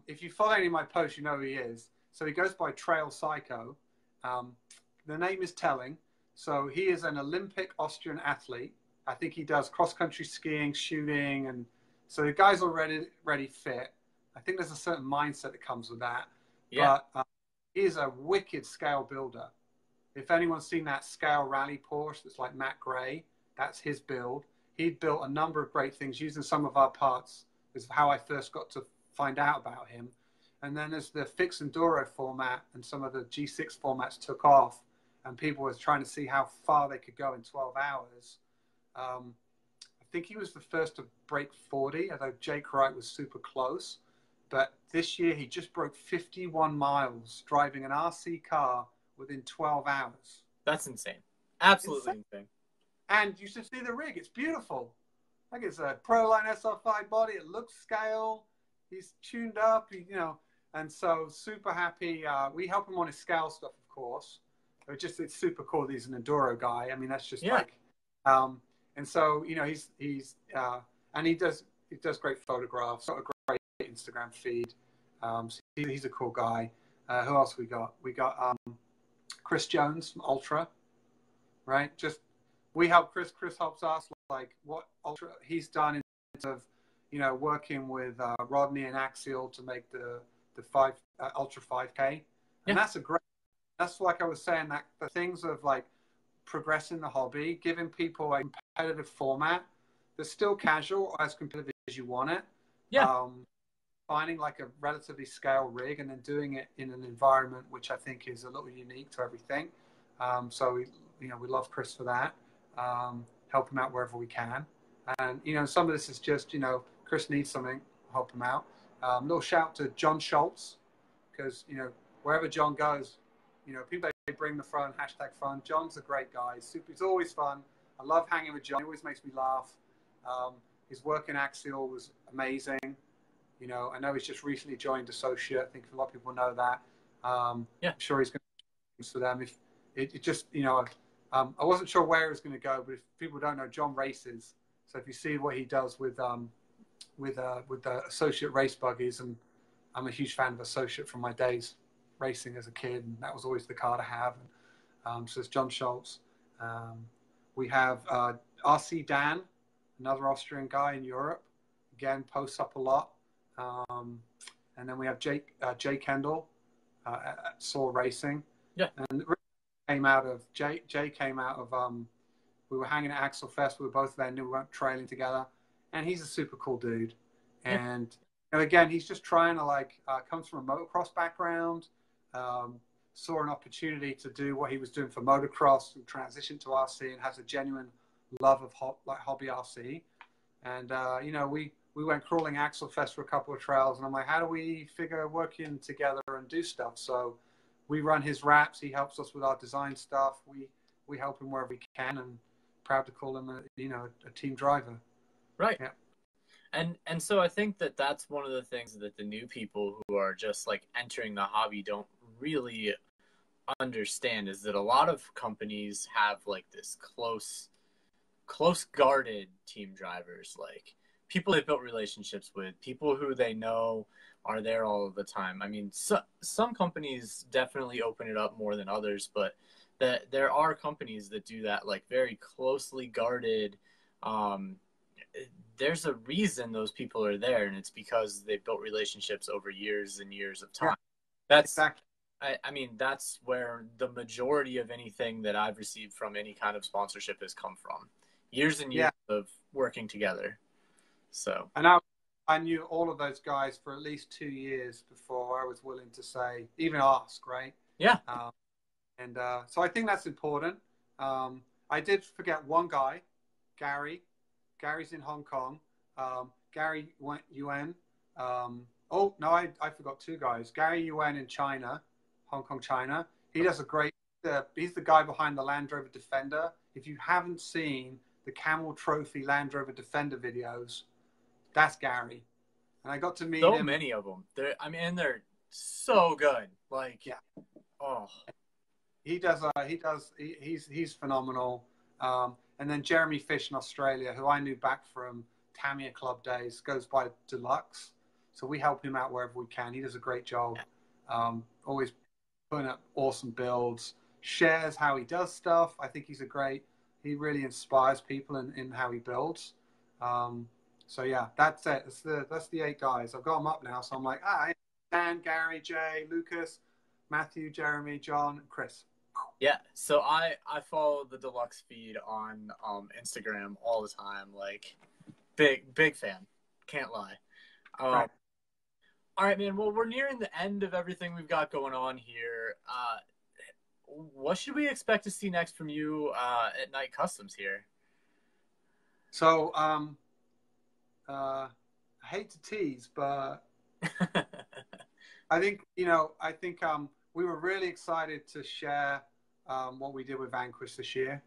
B: if you follow any of my posts, you know who he is. So he goes by Trail Psycho. The name is telling. So he is an Olympic Austrian athlete. I think he does cross-country skiing, shooting, and so the guy's already fit. I think there's a certain mindset that comes with that.
A: Yeah.
B: But he's a wicked scale builder. If anyone's seen that scale rally Porsche that's like Matt Gray, that's his build. He built a number of great things using some of our parts. Is how I first got to find out about him. And then as the fixed enduro format and some of the G6 formats took off, and people were trying to see how far they could go in 12 hours, I think he was the first to break 40, although Jake Wright was super close. But this year he just broke 51 miles driving an RC car within 12 hours.
A: That's insane. Absolutely insane.
B: And you should see the rig. It's beautiful. Like it's a Proline SR5 body. It looks scale. He's tuned up, and so super happy. We help him on his scale stuff, of course. It's super cool that he's an enduro guy. I mean, that's just and so, and he does great photographs, got a great Instagram feed. So he's a cool guy. Who else we got? We got Chris Jones from Ultra, right? We help Chris. Chris helps us, like what Ultra he's done in terms of, working with Rodney and Axial to make the Ultra 5K. And that's like I was saying, that the things of like progressing the hobby, giving people a competitive format that's still casual, as competitive as you want it.
C: Yeah.
B: Finding like a relatively scale rig and then doing it in an environment which I think is a little unique to everything. So we love Chris for that. Help him out wherever we can. And, some of this is just, Chris needs something, help him out. Little shout to John Schultz, because, wherever John goes, people, they bring the fun, #fun. John's a great guy. He's always fun. I love hanging with John. He always makes me laugh. His work in Axial was amazing. I know he's just recently joined Associate. I think a lot of people know that. I'm sure he's going to do things for them. If it just, I wasn't sure where he was going to go, but if people don't know, John races. So if you see what he does with the Associate race buggies, and I'm a huge fan of Associate from my days racing as a kid, and that was always the car to have. So it's John Schultz. We have RC Dan, another Austrian guy in Europe. Again, posts up a lot. And then we have Jay Kendall at Saw Racing.
A: Yeah.
B: And Jay came out of we were hanging at Axel Fest. We were both there, knew we weren't trailing together, and he's a super cool dude. And again, he's just trying to comes from a motocross background, saw an opportunity to do what he was doing for motocross and transition to RC, and has a genuine love of hobby RC. And we went crawling Axel Fest for a couple of trails, and I'm like, how do we figure working together and do stuff? So we run his wraps. He helps us with our design stuff. We help him wherever we can, and proud to call him a team driver.
A: Right.
B: Yeah.
A: And so I think that's one of the things that the new people who are just like entering the hobby don't really understand, is that a lot of companies have like this close guarded team drivers, like people they've built relationships with, people who they know are there all of the time. I mean, some companies definitely open it up more than others, but there are companies that do that, like very closely guarded. There's a reason those people are there, and it's because they've built relationships over years and years of time.
B: Yeah, exactly.
A: I mean, that's where the majority of anything that I've received from any kind of sponsorship has come from. Years and years of working together. So.
B: And I knew all of those guys for at least 2 years before I was willing to say, even ask, right?
A: Yeah.
B: So I think that's important. I did forget one guy, Gary. Gary's in Hong Kong. Gary Yuan. I forgot two guys. Gary Yuan in China, Hong Kong, China. He does a great, he's the guy behind the Land Rover Defender. If you haven't seen the Camel Trophy Land Rover Defender videos, that's Gary. And I got to meet him.
A: So many of them. They're so good.
B: He's phenomenal. And then Jeremy Fish in Australia, who I knew back from Tamiya Club days, goes by Deluxe. So we help him out wherever we can. He does a great job. Always putting up awesome builds, shares how he does stuff. I think he really inspires people in how he builds. So yeah, that's it. That's the 8 guys. I've got them up now. So I'm like, Dan, Gary, Jay, Lucas, Matthew, Jeremy, John, Chris.
A: Yeah, so I follow the Deluxe feed on Instagram all the time. Like, big fan, can't lie.
B: Right.
A: All right, man. Well, we're nearing the end of everything we've got going on here. What should we expect to see next from you at Night Customs here?
B: So I hate to tease, but I think we were really excited to share what we did with Vanquish this year.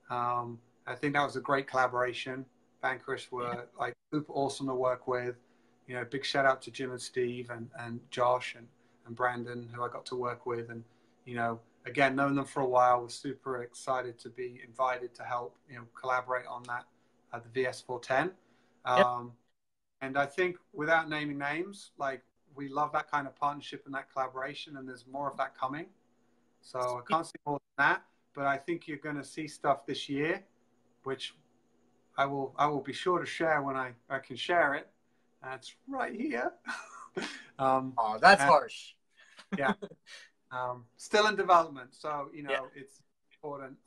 B: I think that was a great collaboration. Vanquish were like super awesome to work with. You know, big shout out to Jim and Steve and Josh and Brandon, who I got to work with. And, you know, again, known them for a while, was super excited to be invited to help, you know, collaborate on that, the VS410. And I think without naming names, like, we love that kind of partnership and that collaboration, and there's more of that coming. So I can't say more than that, but I think you're going to see stuff this year, which I will be sure to share when I can share it. It's right here.
A: Oh, that's harsh.
B: Yeah. Still in development. So, you know, it's important.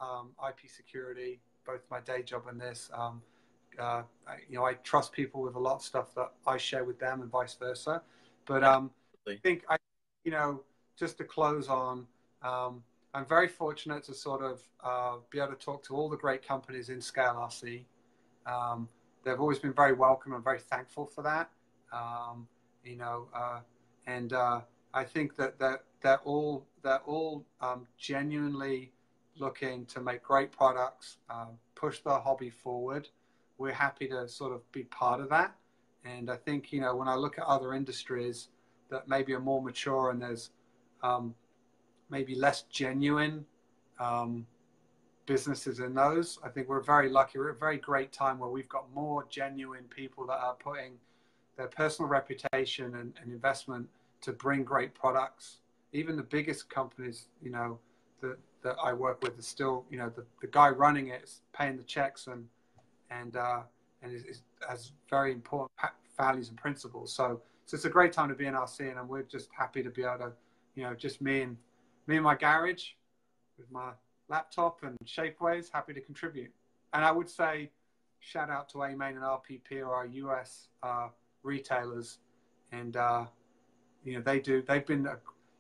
B: IP security, both my day job and this. I trust people with a lot of stuff that I share with them and vice versa. But I think, just to close on, I'm very fortunate to sort of be able to talk to all the great companies in Scale RC. They've always been very welcome. I'm very thankful for that. I think that they're all genuinely looking to make great products, push the hobby forward. We're happy to sort of be part of that. And I think, you know, when I look at other industries that maybe are more mature and there's maybe less genuine businesses in those, I think we're very lucky. We're at a very great time where we've got more genuine people that are putting their personal reputation and investment to bring great products. Even the biggest companies, you know, that I work with is still, you know, the guy running it is paying the checks and has very important values and principles. So it's a great time to be in RC, and we're just happy to be able to, you know, just me and my garage with my laptop and Shapeways, happy to contribute. And I would say shout out to AMain and RPP, or our US retailers. And, you know, they've been,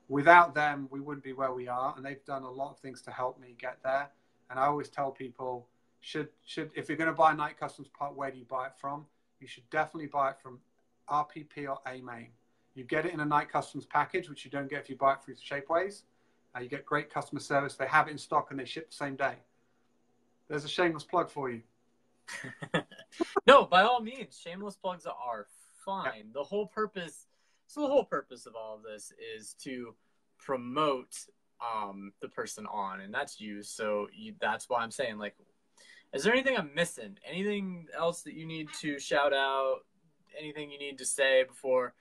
B: without them, we wouldn't be where we are. And they've done a lot of things to help me get there. And I always tell people, if you're going to buy a Night Customs part, where do you buy it from? You should definitely buy it from RPP or AMain. You get it in a Night Customs package, which you don't get if you buy it through Shapeways. You get great customer service. They have it in stock and they ship the same day. There's a shameless plug for you.
A: No, by all means, shameless plugs are fine. Yeah. The whole purpose of all of this is to promote the person on, and that's you. So that's why I'm saying, like, is there anything I'm missing? Anything else that you need to shout out? Anything you need to say before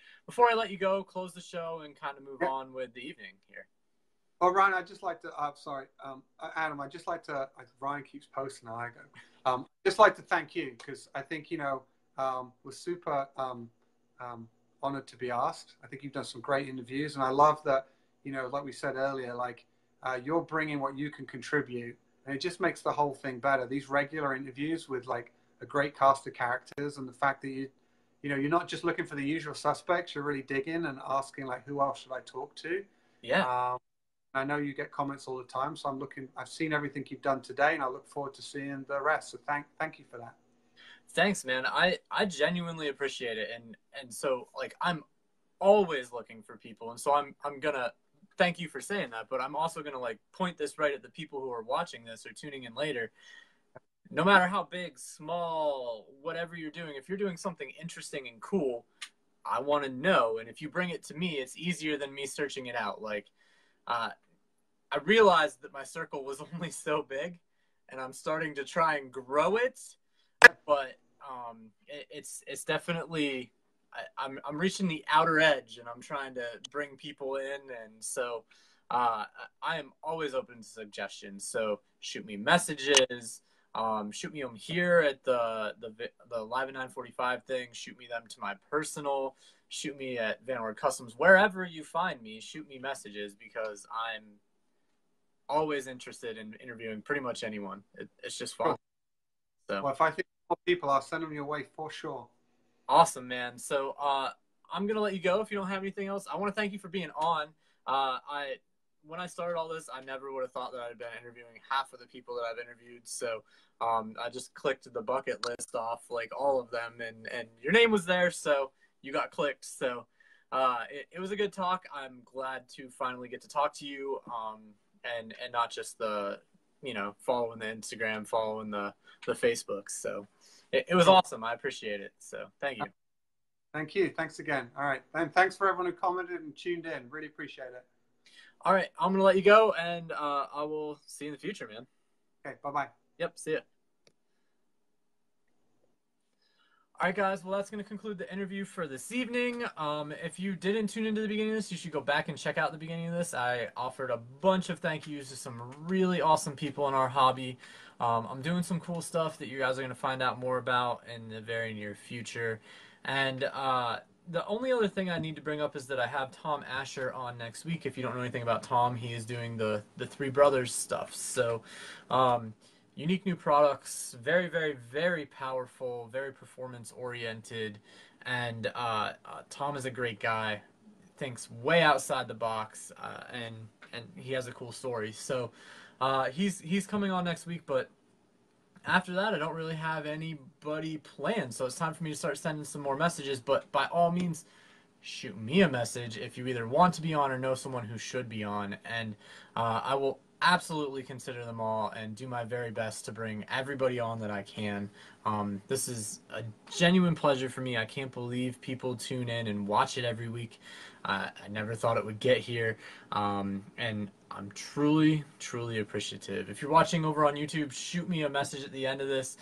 A: I let you go, close the show, and kind of move on with the evening here?
B: Oh, Ryan, I'd just like to, Adam, I'd just like to, Ryan keeps posting, I go. Just like to thank you, because I think, you know, we're super honored to be asked. I think you've done some great interviews, and I love that, you know, like we said earlier, like, you're bringing what you can contribute, and it just makes the whole thing better. These regular interviews with, like, a great cast of characters, and the fact that you know, you're not just looking for the usual suspects, you're really digging and asking, like, who else should I talk to?
A: Yeah.
B: I know you get comments all the time, so I've seen everything you've done today, and I look forward to seeing the rest. So thank you for that.
A: Thanks, man. I genuinely appreciate it. And so, like, I'm always looking for people. And so I'm gonna thank you for saying that, but I'm also gonna, like, point this right at the people who are watching this or tuning in later. No matter how big, small, whatever you're doing, if you're doing something interesting and cool, I want to know. And if you bring it to me, it's easier than me searching it out. Like, I realized that my circle was only so big, and I'm starting to try and grow it, but it's definitely, I'm reaching the outer edge, and I'm trying to bring people in, and so I am always open to suggestions. So shoot me messages, Shoot me them here at the Live at 945 thing. Shoot me them to my personal. Shoot me at Vanward Customs. Wherever you find me, shoot me messages because I'm always interested in interviewing pretty much anyone. It's just fun.
B: Cool.
A: So,
B: well, if I think more people, I'll send them your way for sure.
A: Awesome, man. So I'm gonna let you go if you don't have anything else. I want to thank you for being on. When I started all this, I never would have thought that I'd have been interviewing half of the people that I've interviewed. So I just clicked the bucket list off, like all of them, and your name was there, so you got clicked. So it was a good talk. I'm glad to finally get to talk to you, and not just the, following the Instagram, following the Facebook. So it was awesome. I appreciate it. So thank you.
B: Thank you. Thanks again. All right. And thanks for everyone who commented and tuned in. Really appreciate it.
A: All right. I'm going to let you go, and I will see you in the future, man.
B: Okay. Bye-bye.
A: Yep. See ya. All right, guys. Well, that's going to conclude the interview for this evening. If you didn't tune into the beginning of this, you should go back and check out the beginning of this. I offered a bunch of thank yous to some really awesome people in our hobby. I'm doing some cool stuff that you guys are going to find out more about in the very near future. And the only other thing I need to bring up is that I have Tom Asher on next week. If you don't know anything about Tom, he is doing the Three Brothers stuff. So, unique new products, very, very, very powerful, very performance-oriented, and Tom is a great guy, thinks way outside the box, and he has a cool story. So he's coming on next week, but after that, I don't really have anybody planned, so it's time for me to start sending some more messages, but by all means, shoot me a message if you either want to be on or know someone who should be on, and I will absolutely consider them all and do my very best to bring everybody on that I can. This is a genuine pleasure for me. I can't believe people tune in and watch it every week. I never thought it would get here, and I'm truly, truly appreciative. If you're watching over on YouTube, shoot me a message at the end of this.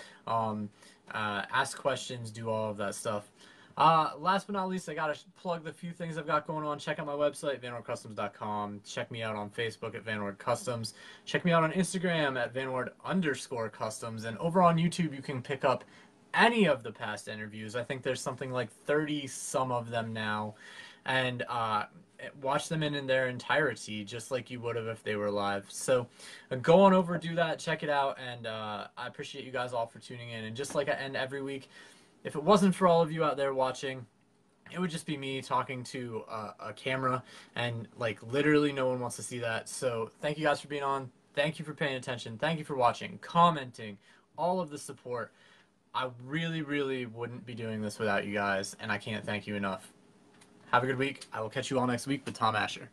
A: Ask questions, do all of that stuff. Last but not least, I gotta plug the few things I've got going on. Check out my website, vanwardcustoms.com. Check me out on Facebook at Vanward Customs. Check me out on Instagram at Vanward_customs. And over on YouTube, you can pick up any of the past interviews. I think there's something like 30 some of them now. And watch them in their entirety, just like you would have if they were live. So go on over, do that, check it out, and I appreciate you guys all for tuning in. And just like I end every week, if it wasn't for all of you out there watching, it would just be me talking to a camera, and like literally no one wants to see that. So thank you guys for being on. Thank you for paying attention. Thank you for watching, commenting, all of the support. I really, really wouldn't be doing this without you guys, and I can't thank you enough. Have a good week. I will catch you all next week with Tom Asher.